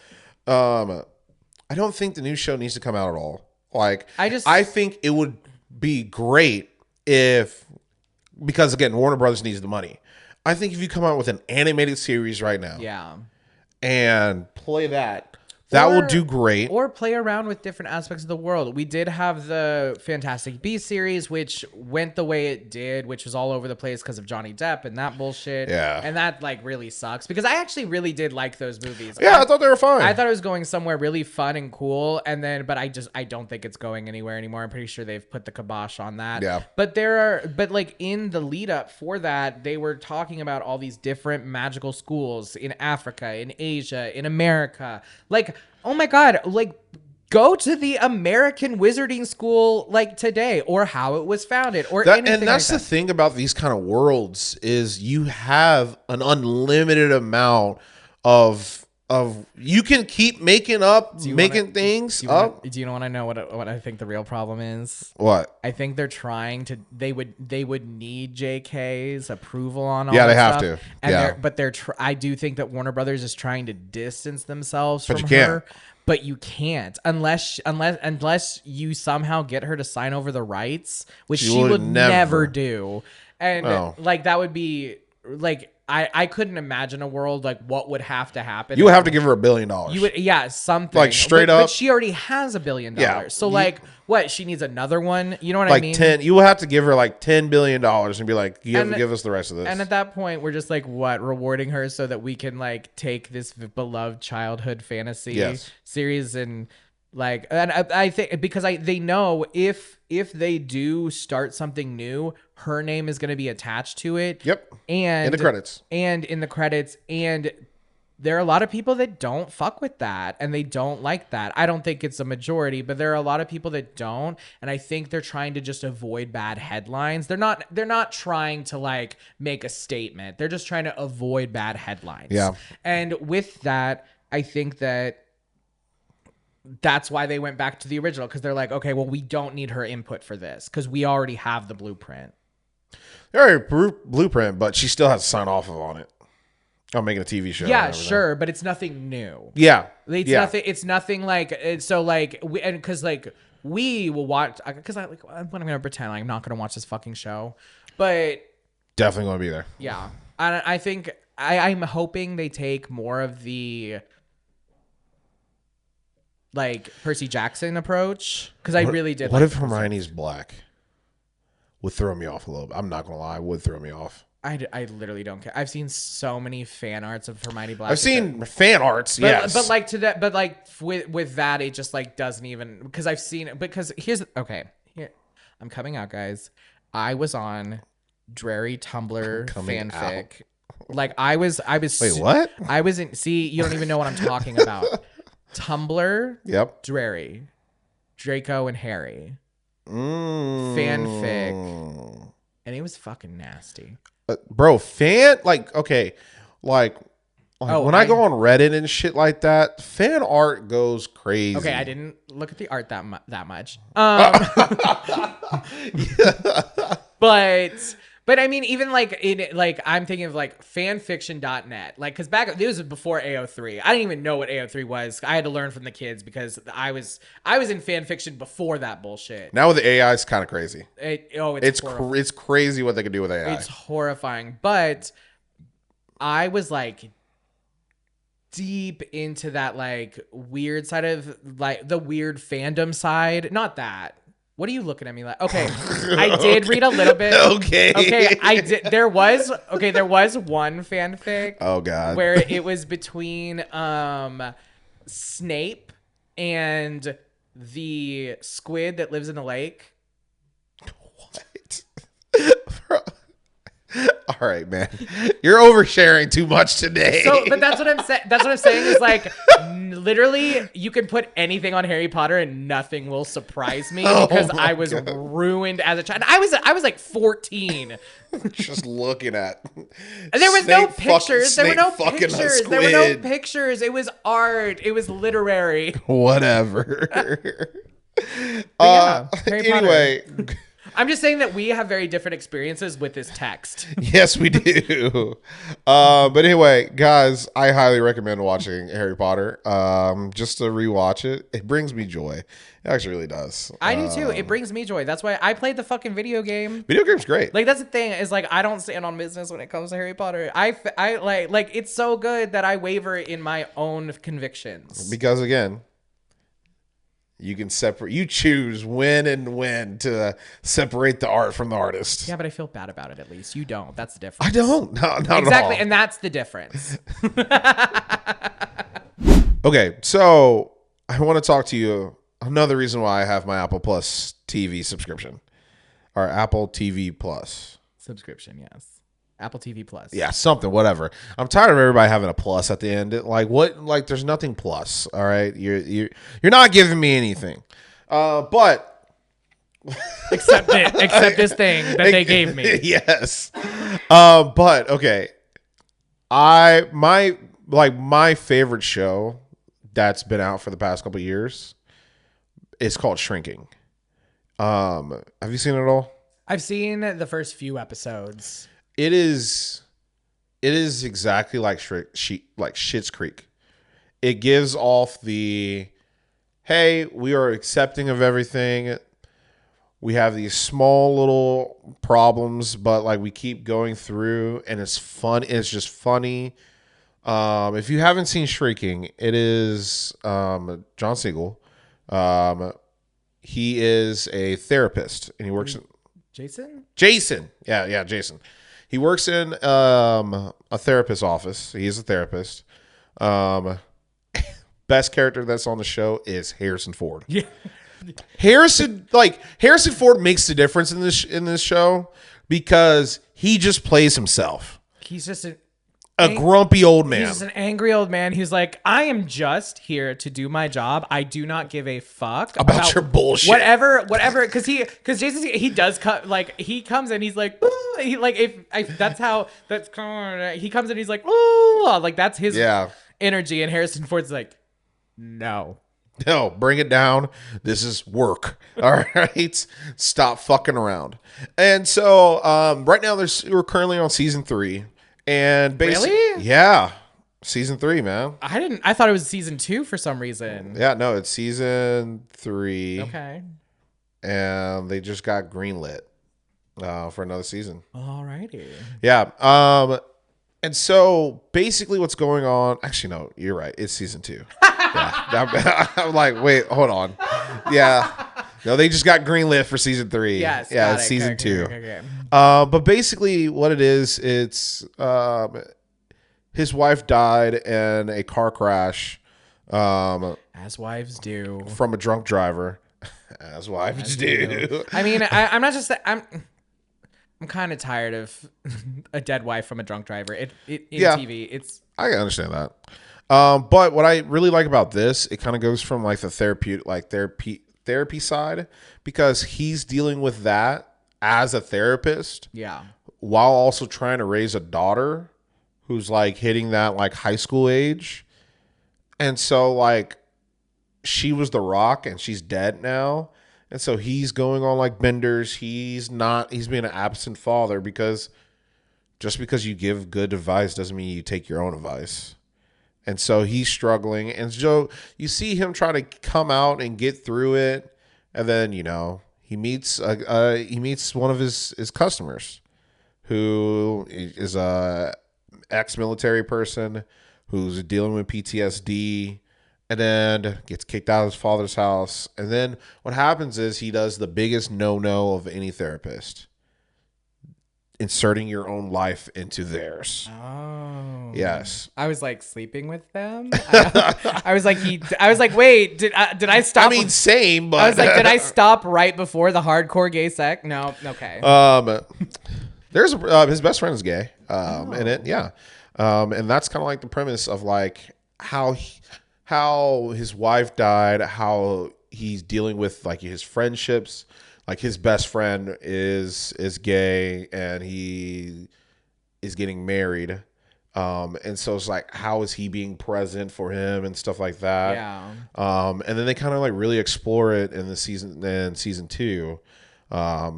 I don't think the new show needs to come out at all. Like, I think it would be great if, because again, Warner Brothers needs the money. I think if you come out with an animated series right now, and play that will do great. Or play around with different aspects of the world. We did have the Fantastic Beasts series, which went the way it did, which was all over the place because of Johnny Depp and that bullshit. Yeah. And that like really sucks because I actually really did like those movies. Yeah, I thought they were fine. I thought it was going somewhere really fun and cool. And then, but I don't think it's going anywhere anymore. I'm pretty sure they've put the kibosh on that. Yeah. But like in the lead up for that, they were talking about all these different magical schools in Africa, in Asia, in America. Like, oh my God, like go to the American Wizarding School like today or how it was founded or anything and that's like the thing about these kind of worlds is you have an unlimited amount of you can keep making up things up. Do you want to know what I think the real problem is? What? I think they're trying to they would need JK's approval on all they that have stuff. to. And I do think that Warner Brothers is trying to distance themselves from you can't. her. But you can't unless you somehow get her to sign over the rights, which she would never do. And like that would be like I couldn't imagine a world like what would have to happen. You would have to give her $1 billion. You would, something like straight up. But she already has $1 billion. Yeah. So like, what? She needs another one. You know what I mean? 10. You will have to give her like $10 billion and be like, give us the rest of this. And at that point, we're just like, what, rewarding her so that we can like take this beloved childhood fantasy series and like, and I think because they know if they do start something new, her name is going to be attached to it. Yep. And in the credits. And there are a lot of people that don't fuck with that and they don't like that. I don't think it's a majority, but there are a lot of people that don't. And I think they're trying to just avoid bad headlines. They're not trying to like make a statement. They're just trying to avoid bad headlines. Yeah. And with that, I think that's why they went back to the original, because they're like, okay, well, we don't need her input for this because we already have the blueprint. Blueprint, but she still has to sign off on it. I'm making a TV show. Yeah, sure, but it's nothing new. Yeah, nothing. It's nothing like so. Like because like we will watch because I'm gonna pretend like I'm not gonna watch this fucking show, but definitely gonna be there. Yeah, and I think I'm hoping they take more of the like Percy Jackson approach because I really did. What like if Hermione's black? Would throw me off a little bit. I'm not gonna lie, would throw me off. I literally don't care. I've seen so many fan arts of Hermione Black. I've seen fan arts, yes. But like to that, but like with that, it just like doesn't even because I've seen it. Because here I'm coming out, guys. I was on Dreary Tumblr fanfic. Like I was. Wait, what? I was in. See, you don't even know what I'm talking about. Tumblr. Yep. Dreary, Draco and Harry. Fanfic. And it was fucking nasty. Bro, okay. When I go on Reddit and shit like that, fan art goes crazy. Okay, I didn't look at the art that much. But I mean, even like I'm thinking of like fanfiction.net, like because this was before AO3. I didn't even know what AO3 was. I had to learn from the kids because I was in fanfiction before that bullshit. Now with the AI, it's kind of crazy. It's crazy what they can do with AI. It's horrifying. But I was like deep into that like weird side of like the weird fandom side. Not that. What are you looking at me like? Okay, I did read a little bit. Okay, I did. There was one fanfic. Oh God, where it was between Snape and the squid that lives in the lake. What? All right, man. You're oversharing too much today. So, but that's what I'm saying. That's what I'm saying is like, literally, you can put anything on Harry Potter and nothing will surprise me because I was ruined as a child. I was like 14. Just looking at. And there was no pictures. There were no pictures. There were no pictures. It was art. It was literary. Whatever. Yeah, Harry anyway. Potter. I'm just saying that we have very different experiences with this text. Yes, we do. But anyway, guys, I highly recommend watching Harry Potter. Just to rewatch it. It brings me joy. It actually really does. I do too. It brings me joy. That's why I played the fucking video game. Video game's great. Like, that's the thing, is like, I don't stand on business when it comes to Harry Potter. I like it's so good that I waver in my own convictions. Because again, you can separate. You choose when to separate the art from the artist. Yeah, but I feel bad about it. At least you don't. That's the difference. I don't. No, not exactly, at all. and that's the difference. Okay, so I want to talk to you. Another reason why I have my Apple Plus TV subscription, or Apple TV Plus subscription. Yes. Apple TV Plus. Yeah, something, whatever. I'm tired of everybody having a plus at the end. Like what? Like there's nothing plus. All right, you're not giving me anything. But except this thing that they gave me. Yes. But okay, my favorite show that's been out for the past couple of years is called Shrinking. Have you seen it at all? I've seen the first few episodes. It is exactly like Schitt's Creek. It gives off the, hey, we are accepting of everything. We have these small little problems, but like we keep going through, and it's fun. It's just funny. If you haven't seen Shrinking, it is John Siegel. He is a therapist, and he works in Jason. Yeah, Jason. He works in a therapist's office. He is a therapist. Best character that's on the show is Harrison Ford. Yeah. Harrison Ford makes the difference in this show because he just plays himself. He's just a grumpy old man. He's just an angry old man who's like, I am just here to do my job. I do not give a fuck about your bullshit. Whatever. Because Jason, he does he comes and he's like, ooh, he comes and he's like, ooh, like that's his energy. And Harrison Ford's like, no, bring it down. This is work. All right. Stop fucking around. And so, right now we're currently on season 3. And basically, really? Yeah, season 3, man. I thought it was season 2 for some reason. Yeah, no, it's season 3. Okay. And they just got greenlit for another season. Alrighty. Yeah. And so basically, what's going on? Actually, no, you're right. It's season 2. Yeah. I'm like, wait, hold on. Yeah. No, they just got greenlit for season 3. Yes. Yeah, it's season 2. Okay. But basically, what it is, it's his wife died in a car crash. As wives do. From a drunk driver. As wives do. I mean, I'm not just I'm kind of tired of a dead wife from a drunk driver. In TV, I can understand that. But what I really like about this, it kind of goes from like the therapy side, because he's dealing with that as a therapist. Yeah. While also trying to raise a daughter who's like hitting that like high school age. And so like she was the rock and she's dead now. And so he's going on like benders. He's being an absent father because just because you give good advice doesn't mean you take your own advice. And so he's struggling. And so you see him try to come out and get through it. And then, he meets one of his customers who is a ex-military person who's dealing with PTSD, and then gets kicked out of his father's house. And then what happens is he does the biggest no-no of any therapist. Inserting your own life into theirs. Oh. Yes. I was like sleeping with them. I was like, wait, did I stop? I mean, same, but I was like, did I stop right before the hardcore gay sex? No. Okay. There's his best friend is gay. In it, yeah. And that's kind of like the premise of like how his wife died, how he's dealing with like his friendships. Like his best friend is gay and he is getting married. And so it's like, how is he being present for him and stuff like that? Yeah. And then they kind of like really explore it in season 2.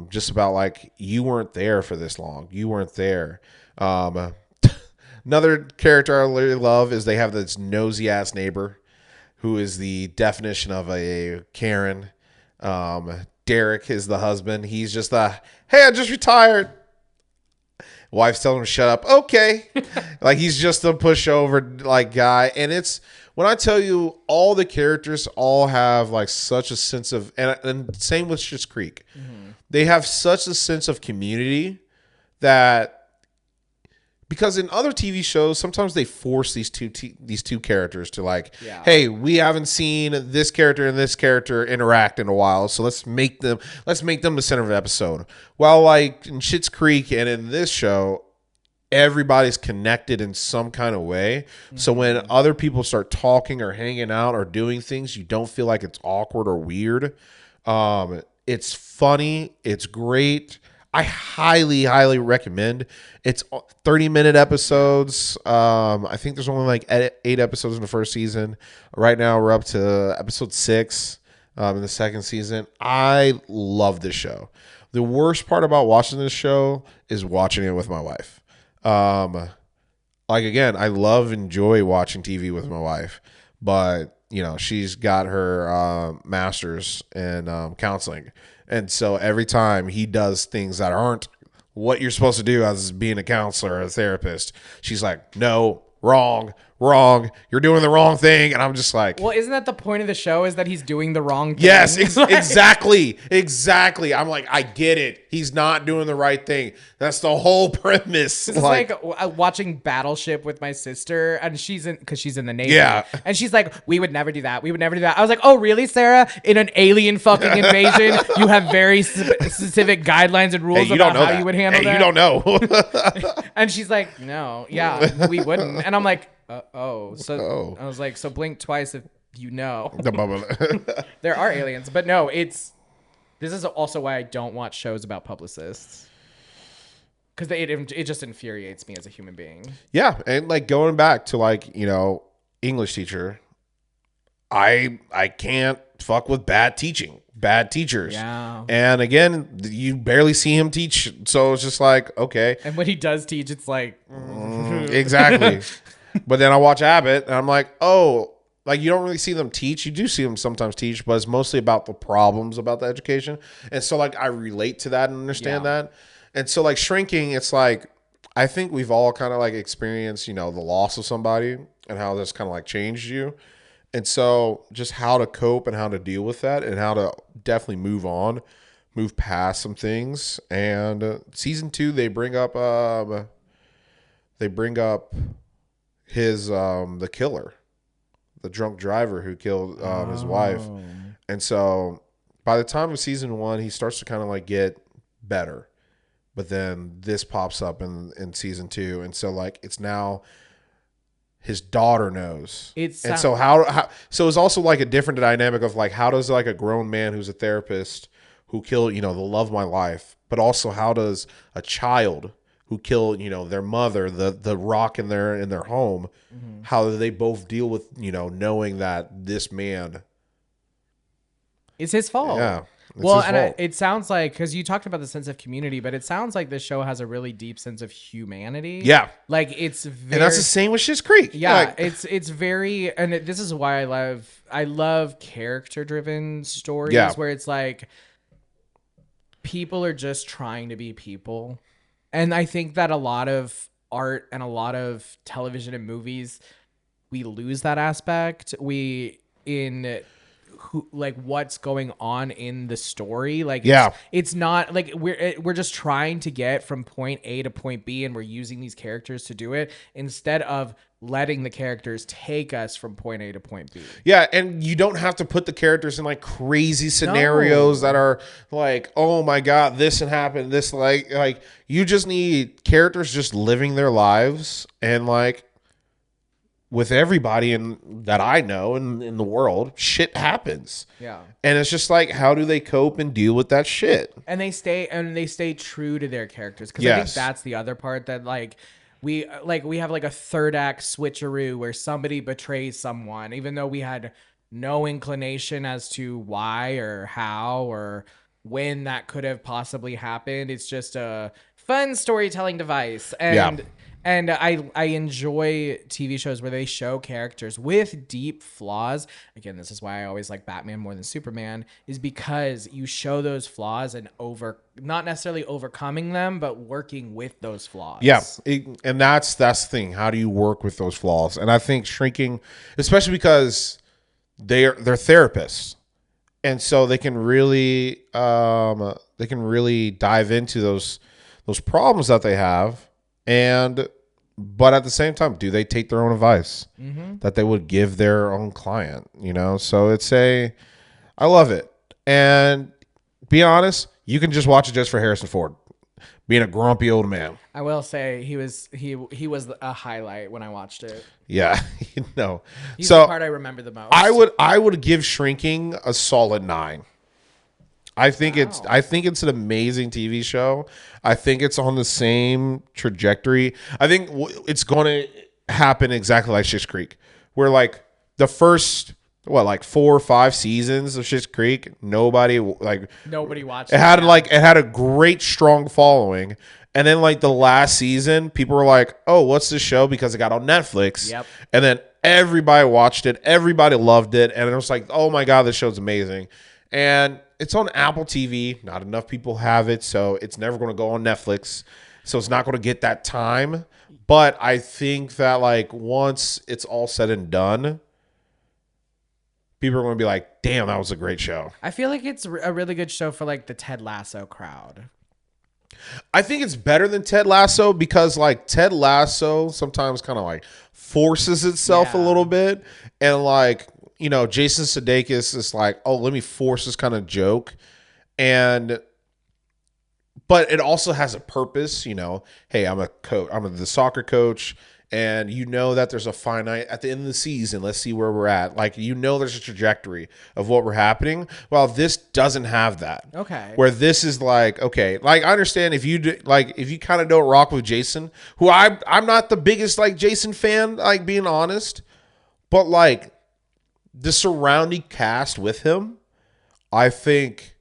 Just about like you weren't there for this long. You weren't there. Another character I really love is they have this nosy ass neighbor who is the definition of a Karen. Derek is the husband. He's just hey, I just retired. Wife's telling him to shut up. Okay. Like he's just a pushover like guy. And it's when I tell you all the characters all have like such a sense of, and same with Schitt's Creek. Mm-hmm. They have such a sense of community that, because in other TV shows, sometimes they force these two characters to like, hey, we haven't seen this character and this character interact in a while, so let's make them the center of the episode. While like in Schitt's Creek and in this show, everybody's connected in some kind of way. Mm-hmm. So when other people start talking or hanging out or doing things, you don't feel like it's awkward or weird. It's funny. It's great. I highly, highly recommend. It's 30-minute episodes. I think there's only like 8 episodes in the first season. Right now, we're up to episode 6 in the second season. I love this show. The worst part about watching this show is watching it with my wife. Like, again, I enjoy watching TV with my wife. But, you know, she's got her master's in counseling. And so every time he does things that aren't what you're supposed to do as being a counselor or a therapist, she's like, no, wrong. You're doing the wrong thing. And I'm just like, well, isn't that the point of the show, is that he's doing the wrong thing? Yes, exactly. I'm like, I get it. He's not doing the right thing. That's the whole premise. It's like watching Battleship with my sister, and because she's in the Navy. Yeah. And she's like, we would never do that. I was like, oh, really, Sarah? In an alien fucking invasion, you have very specific guidelines and rules about how you would handle that? You don't know. And she's like, no, yeah, we wouldn't. And I'm like, so I was like, so blink twice if you know. There are aliens, but no, this is also why I don't watch shows about publicists, because it just infuriates me as a human being. Yeah, and like going back to like, you know, English teacher, I can't fuck with bad teachers. Yeah. And again, you barely see him teach, so it's just like, okay. And when he does teach, it's like exactly. But then I watch Abbott, and I'm like, oh, like you don't really see them teach. You do see them sometimes teach, but it's mostly about the problems about the education. And so like I relate to that and understand that. And so like Shrinking, it's like, I think we've all kind of like experienced, you know, the loss of somebody and how this kind of like changed you. And so just how to cope and how to deal with that and how to definitely move past some things. And season 2, they bring up his the killer, the drunk driver who killed his wife. And so by the time of season 1, he starts to kind of like get better, but then this pops up in season 2, and so like it's now his daughter knows. So how so it's also like a different dynamic of like, how does like a grown man who's a therapist who killed, you know, the love of my life, but also how does a child who killed, you know, their mother, the rock in their home, how do they both deal with, you know, knowing that this man, it's his fault. Yeah. Well, and it sounds like, because you talked about the sense of community, but it sounds like this show has a really deep sense of humanity. Yeah. Like it's very, and that's the same with Schitt's Creek. Yeah. Like, it's very, and this is why I love character driven stories where it's like people are just trying to be people. And I think that a lot of art and a lot of television and movies, we lose that aspect. Like what's going on in the story. Like, it's not like we're just trying to get from point A to point B, and we're using these characters to do it instead of letting the characters take us from point A to point B. Yeah, and you don't have to put the characters in like crazy scenarios that are like, oh my God, this and happened, this like you just need characters just living their lives, and like with everybody that I know in the world, shit happens. Yeah. And it's just like, how do they cope and deal with that shit? And they stay true to their characters. Because I think that's the other part that like we have like a third act switcheroo where somebody betrays someone, even though we had no inclination as to why or how or when that could have possibly happened. It's just a fun storytelling device. And I enjoy TV shows where they show characters with deep flaws. Again, this is why I always like Batman more than Superman, is because you show those flaws and not necessarily overcoming them, but working with those flaws. Yeah, and that's the thing. How do you work with those flaws? And I think Shrinking, especially because they're therapists, and so they can really dive into those problems that they have, but at the same time, do they take their own advice that they would give their own client? So I love it. And be honest, you can just watch it just for Harrison Ford being a grumpy old man. I will say he was a highlight when I watched it. Yeah, He's the part I remember the most. I would give Shrinking a solid 9. I think it's an amazing TV show. I think it's on the same trajectory. I think it's going to happen exactly like Schitt's Creek, where like the first 4 or 5 seasons of Schitt's Creek, nobody watched it. It had a great strong following, and then like the last season, people were like, "Oh, what's this show?" because it got on Netflix. Yep. And then everybody watched it, everybody loved it, and it was like, "Oh my god, this show's amazing." And it's on Apple TV. Not enough people have it, so it's never going to go on Netflix. So it's not going to get that time. But I think that like once it's all said and done, people are going to be like, damn, that was a great show. I feel like it's a really good show for like the Ted Lasso crowd. I think it's better than Ted Lasso because like Ted Lasso sometimes kind of like forces itself a little bit. And like, Jason Sudeikis is like, oh, let me force this kind of joke. But it also has a purpose, hey, I'm a coach, I'm the soccer coach, and that there's a finite at the end of the season. Let's see where we're at. Like, there's a trajectory of what we're happening. Well, this doesn't have that. Okay. Where this is like, okay, like I understand if you kind of don't rock with Jason, who I'm not the biggest like Jason fan, like being honest, but like the surrounding cast with him, I think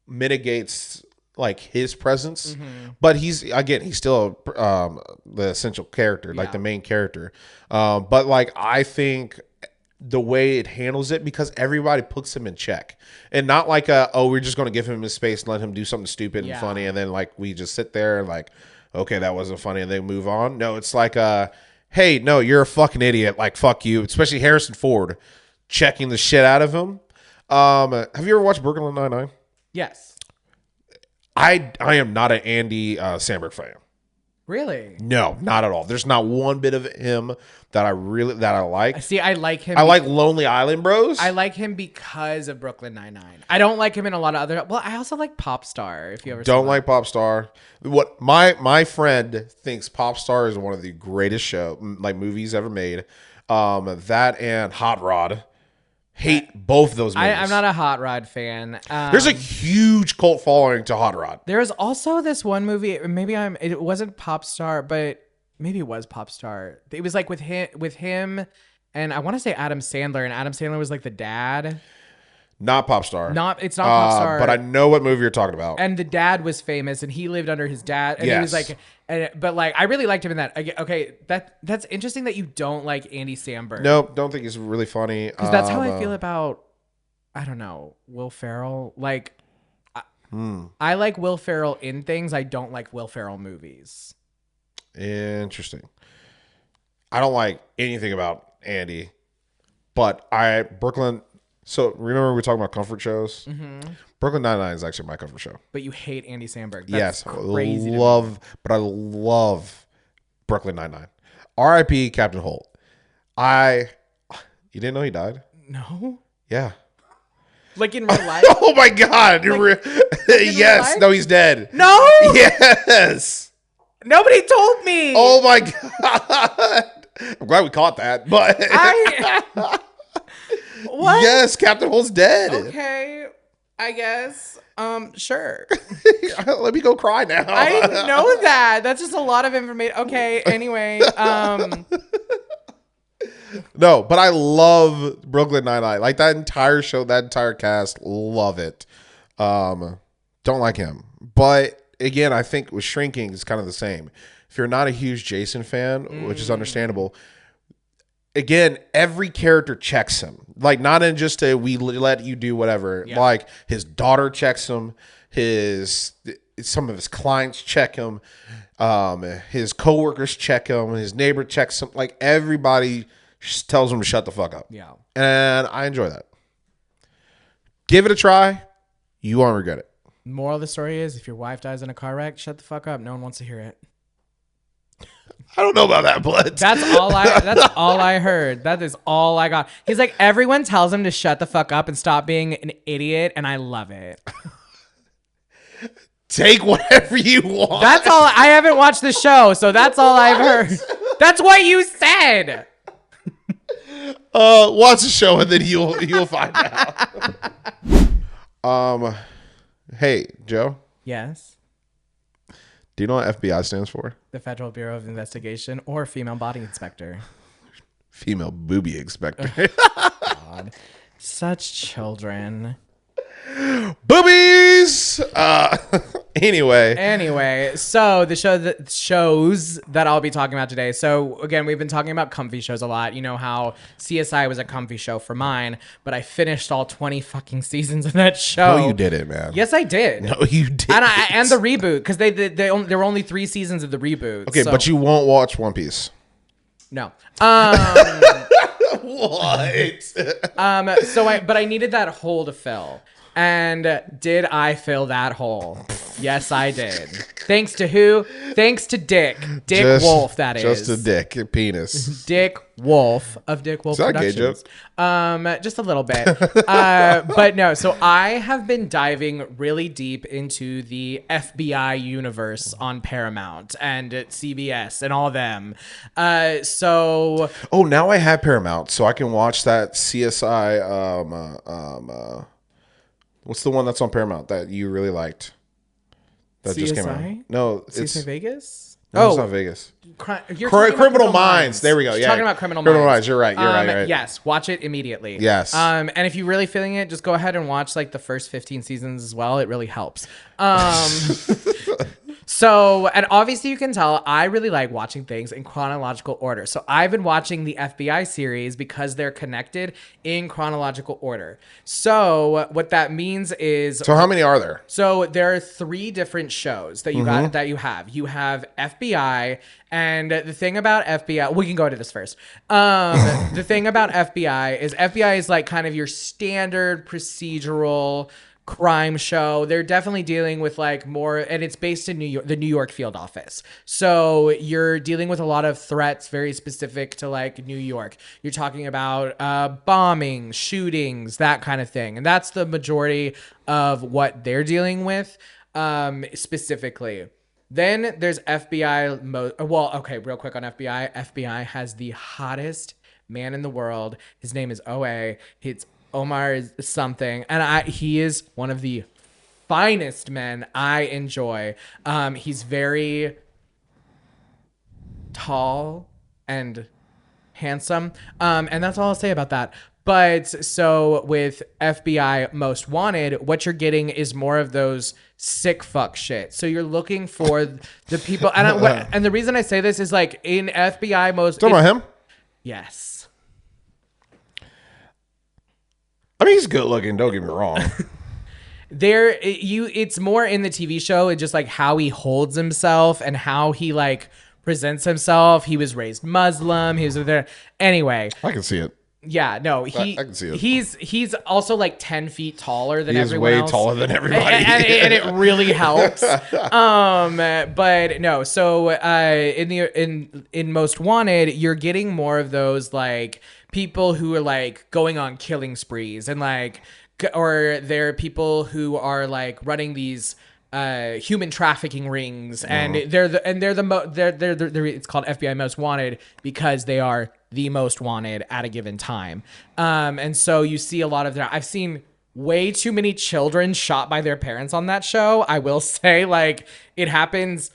mitigates like his presence, but he's still the essential character, like the main character. But like I think the way it handles it, because everybody puts him in check, and not like we're just going to give him his space and let him do something stupid and funny, and then like we just sit there and like, okay, that wasn't funny, and then move on. No, it's like hey, no, you're a fucking idiot. Like fuck you, especially Harrison Ford checking the shit out of him. Have you ever watched Brooklyn Nine-Nine? Yes. I am not an Andy Samberg fan. Really? No, not at all. There's not one bit of him that I like. See, I like him. I like Lonely Island Bros. I like him because of Brooklyn Nine-Nine. I don't like him in a lot of other. Well, I also like Pop Star. If you ever don't like Pop Star, what my friend thinks Pop Star is one of the greatest movies ever made. That and Hot Rod. Hate both those movies. I'm not a Hot Rod fan. There's a huge cult following to Hot Rod. There's also this one movie. It wasn't Pop Star, but maybe it was Pop Star. It was like with him, and I want to say Adam Sandler, and Adam Sandler was like the dad. Not Pop Star. It's not Pop Star. But I know what movie you're talking about. And the dad was famous, and he lived under his dad. And he was like, but like, I really liked him in that. Okay, that's interesting that you don't like Andy Samberg. Nope, don't think he's really funny. Because that's how I feel about, I don't know, Will Ferrell. Like, I like Will Ferrell in things. I don't like Will Ferrell movies. Interesting. I don't like anything about Andy, but Brooklyn. So remember we were talking about comfort shows? Mm-hmm. Brooklyn Nine-Nine is actually my comfort show. But you hate Andy Samberg. That's crazy. I love Brooklyn Nine-Nine. R.I.P. Captain Holt. You didn't know he died? No. Yeah. Like in real life? Oh my God. Yes. No, he's dead. No. Yes. Nobody told me. Oh my God. I'm glad we caught that. But what? Yes, Captain Holt's dead. Okay, I guess. Sure. Let me go cry now. I know that. That's just a lot of information. Okay, anyway. No, but I love Brooklyn Nine-Nine. Like that entire show, that entire cast, love it. Don't like him. But again, I think with Shrinking, it's kind of the same. If you're not a huge Jason fan, which is understandable, again, every character checks him. Like, not in just a we let you do whatever. Yeah. Like, his daughter checks him. Some of his clients check him. His coworkers check him. His neighbor checks him. Like, everybody tells him to shut the fuck up. Yeah. And I enjoy that. Give it a try. You won't regret it. Moral of the story is, if your wife dies in a car wreck, shut the fuck up. No one wants to hear it. I don't know about that, but that's all I heard. That is all I got. He's like, everyone tells him to shut the fuck up and stop being an idiot, and I love it. Take whatever you want. That's all. I haven't watched the show, so that's all I've heard. That's what you said. Watch the show and then you'll find out. Hey, Joe. Yes. Do you know what FBI stands for? The Federal Bureau of Investigation, or Female Body Inspector. Female booby inspector. God. Such children. Boobies. Anyway, so the shows that I'll be talking about today. So again, we've been talking about comfy shows a lot. You know how CSI was a comfy show for mine, but I finished all 20 fucking seasons of that show. No, you didn't, man. Yes, I did. No, you didn't. And the reboot, because there were only 3 seasons of the reboot. Okay, so. But you won't watch One Piece. No. What? But I needed that hole to fill. And did I fill that hole? Yes, I did. Thanks to who? Thanks to Dick. Dick Wolf, that is. Just a dick. A penis. Dick Wolf of Dick Wolf Productions. Is that a gay joke? Just a little bit. But no, so I have been diving really deep into the FBI universe on Paramount and at CBS and all of them. Oh, now I have Paramount, so I can watch that CSI. What's the one that's on Paramount that you really liked? That CSI? Just came out. No, CSI Vegas? No, it's not Vegas. Criminal Minds. There we go. You're yeah. talking about Criminal Minds. You're right. You're right. Yes. Watch it immediately. Yes. And if you're really feeling it, just go ahead and watch like the first 15 seasons as well. It really helps. So, and obviously you can tell I really like watching things in chronological order. So I've been watching the FBI series because they're connected in chronological order. So what that means is... So how many are there? So there are 3 different shows that you have. You have FBI, and the thing about FBI... We can go into this first. The thing about FBI is like kind of your standard procedural... crime show. They're definitely dealing with like more, and it's based in New York, the New York field office. So you're dealing with a lot of threats very specific to like New York. You're talking about bombings, shootings, that kind of thing. And that's the majority of what they're dealing with specifically. Then there's FBI. Real quick on FBI. FBI has the hottest man in the world. His name is OA. It's Omar is something, and he is one of the finest men I enjoy. He's very tall and handsome, and that's all I'll say about that. But so with FBI Most Wanted, what you're getting is more of those sick fuck shit. So you're looking for the people, and the reason I say this is like in FBI Most. Talking about him? Yes. I mean, he's good looking. Don't get me wrong. It's more in the TV show and just like how he holds himself and how he like presents himself. He was raised Muslim. He was there. Anyway, I can see it. Yeah, no, I can see it. He's also like 10 feet taller than everyone else. He's way taller than everybody. And it really helps. But no, so in Most Wanted, you're getting more of those like people who are like going on killing sprees and like, or they're people who are like running these human trafficking rings, and it's called FBI Most Wanted because they are the most wanted at a given time. And so you see a lot of that. I've seen way too many children shot by their parents on that show. I will say, like, it happens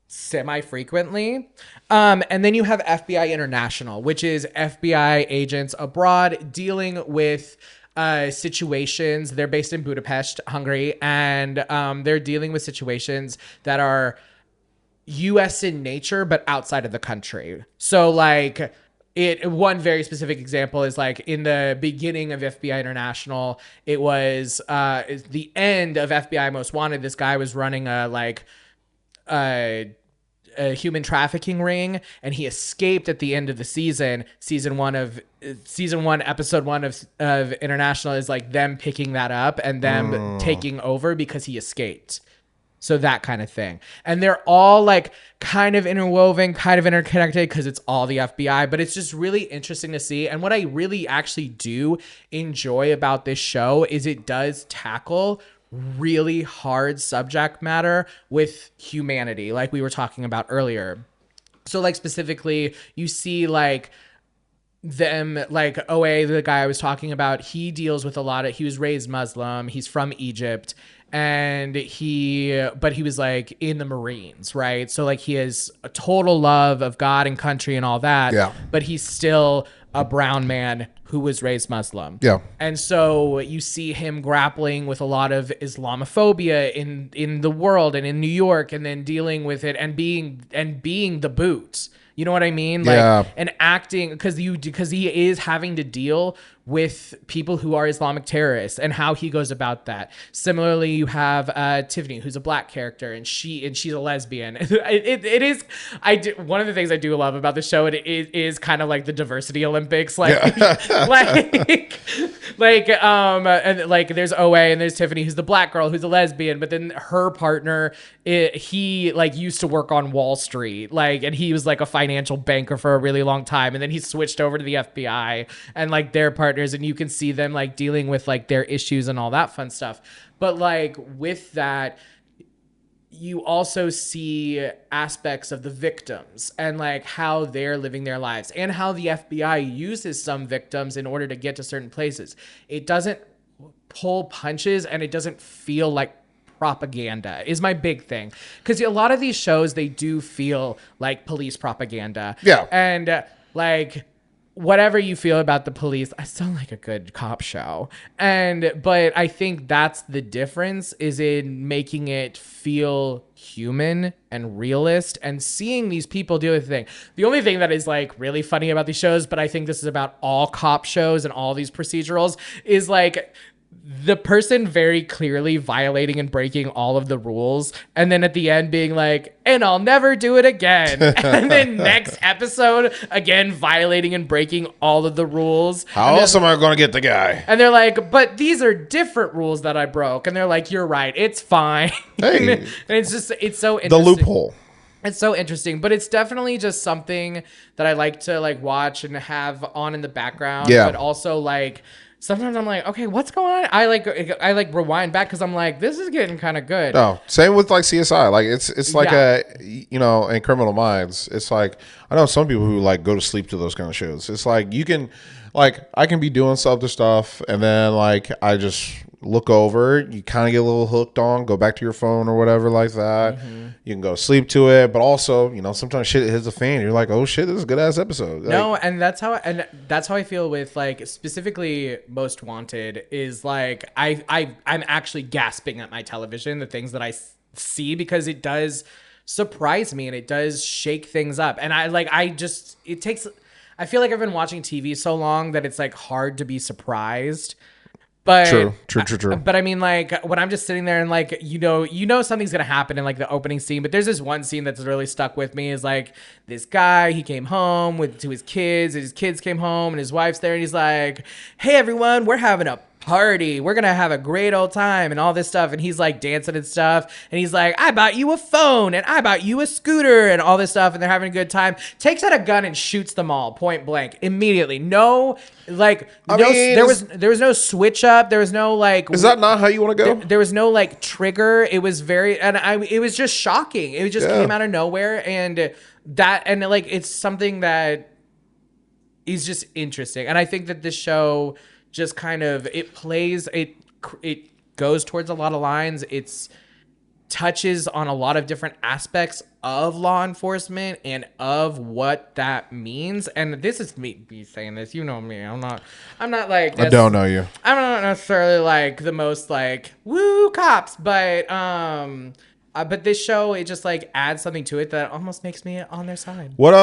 semi-frequently. And then you have FBI International, which is FBI agents abroad dealing with situations. They're based in Budapest, Hungary, and they're dealing with situations that are US in nature, but outside of the country. So like one very specific example is like in the beginning of FBI International, it was the end of FBI Most Wanted. This guy was running a human trafficking ring, and he escaped at the end of the season one, episode 1 of International is like them picking that up and them taking over because he escaped. So that kind of thing. And they're all like kind of interwoven, kind of interconnected because it's all the FBI, but it's just really interesting to see. And what I really actually do enjoy about this show is it does tackle really hard subject matter with humanity, like we were talking about earlier. So like specifically, you see like them, like OA, the guy I was talking about, he deals with he was raised Muslim, he's from Egypt, and he was like in the Marines, right? So like he has a total love of God and country and all that. Yeah. But he's still a brown man who was raised Muslim. Yeah. And so you see him grappling with a lot of Islamophobia in the world and in New York, and then dealing with it and being the boot. You know what I mean? Like, yeah. And acting because he is having to deal with people who are Islamic terrorists and how he goes about that. Similarly, you have Tiffany, who's a black character, and she's a lesbian. It is one of the things I do love about the show. It is kind of like the diversity Olympics, like and like there's OA and there's Tiffany, who's the black girl who's a lesbian, but then her partner, he like used to work on Wall Street, like, and he was like a financial banker for a really long time, and then he switched over to the FBI, and like their partners, and you can see them like dealing with like their issues and all that fun stuff. But like with that, you also see aspects of the victims and like how they're living their lives and how the FBI uses some victims in order to get to certain places. It doesn't pull punches and it doesn't feel like propaganda is my big thing, because a lot of these shows, they do feel like police propaganda. Yeah. And like whatever you feel about the police, I still like a good cop show. But I think that's the difference, is in making it feel human and realist and seeing these people do a thing. The only thing that is like really funny about these shows, but I think this is about all cop shows and all these procedurals, is like the person very clearly violating and breaking all of the rules, and then at the end being like, and I'll never do it again. And then next episode, again, violating and breaking all of the rules. How else am I going to get the guy? And they're like, but these are different rules that I broke. And they're like, you're right. It's fine. Hey. And it's so interesting. The loophole. It's so interesting, but it's definitely just something that I like to like watch and have on in the background. Yeah. But also like, sometimes I'm like, okay, what's going on? I like rewind back because I'm like, this is getting kind of good. No, same with like CSI. Like it's like in Criminal Minds, it's like, I know some people who like go to sleep to those kind of shows. It's like you can, like, I can be doing other stuff, and then like I just look over, you kind of get a little hooked on, go back to your phone or whatever like that. Mm-hmm. You can go to sleep to it, but also, sometimes shit hits the fan. You're like, oh shit, this is a good ass episode. No, like, and that's how I feel with like specifically Most Wanted, is like I'm actually gasping at my television, the things that I see, because it does surprise me and it does shake things up. And I feel like I've been watching TV so long that it's like hard to be surprised. But true. But I mean, like, when I'm just sitting there and like, something's gonna happen in like the opening scene. But there's this one scene that's really stuck with me, is like this guy, he came home to his kids, and his kids came home, and his wife's there, and he's like, "Hey everyone, we're having a party. We're gonna have a great old time," and all this stuff. And he's like dancing and stuff. And he's like, "I bought you a phone, and I bought you a scooter," and all this stuff. And they're having a good time. Takes out a gun and shoots them all point blank immediately. No, like, there was no switch up. There was no like. Is that not how you want to go? There was no like trigger. It was it was just shocking. It just came out of nowhere, and like it's something that is just interesting. And I think that this show just kind of, it goes towards a lot of lines. touches on a lot of different aspects of law enforcement and of what that means. And this is me saying this. You know me. I'm not like I don't know you. I'm not necessarily like the most like woo cops, but this show, it just like adds something to it that almost makes me on their side. What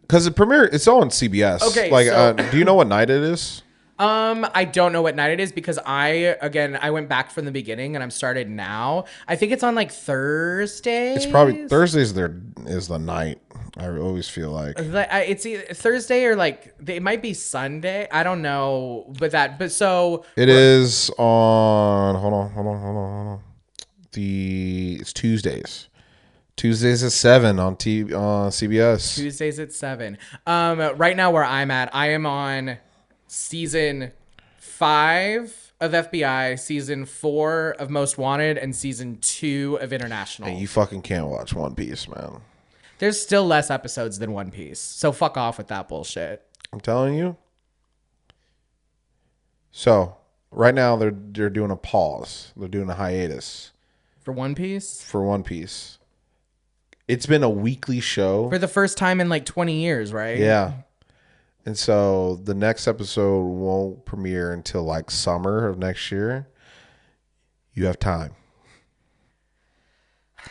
because it's on CBS. Okay, like so, do you know what night it is? I don't know what night it is because I went back from the beginning and I'm started now. I think it's on like Thursday. It's probably Thursdays. Is the night. I always feel like it's either Thursday or like it might be Sunday. I don't know, but so it is on. Hold on. It's Tuesdays. Tuesdays at 7 on CBS. Tuesdays at 7. Right now where I'm at, I am on season 5 of FBI, season 4 of Most Wanted, and season 2 of International. And you fucking can't watch One Piece, man. There's still less episodes than One Piece, so fuck off with that bullshit. I'm telling you. So right now they're doing a pause. They're doing a hiatus For One Piece? for One Piece. It's been a weekly show For the first time in like 20 years, right? Yeah. And so the next episode won't premiere until like summer of next year. You have time.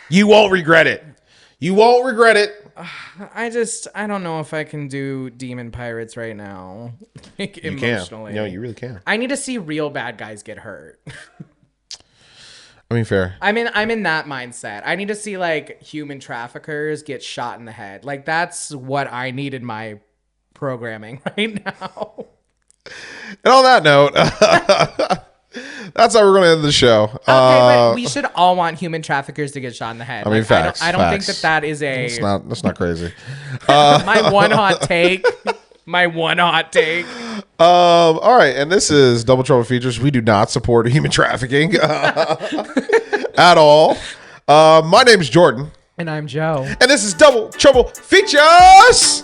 You won't regret it. You won't regret it. I don't know if I can do Demon Pirates right now. Like, You emotionally. can. No, you really can. I need to see real bad guys get hurt. I mean, fair. I'm in that mindset. I need to see like human traffickers get shot in the head. Like that's what I need in my programming right now. And on that note, that's how we're going to end the show. Okay, but we should all want human traffickers to get shot in the head. I mean, facts. I don't think that is a. That's not crazy. My one hot take. My one hot take. All right, and this is Double Trouble Features. We do not support human trafficking at all. My name is Jordan. And I'm Joe. And this is Double Trouble Features.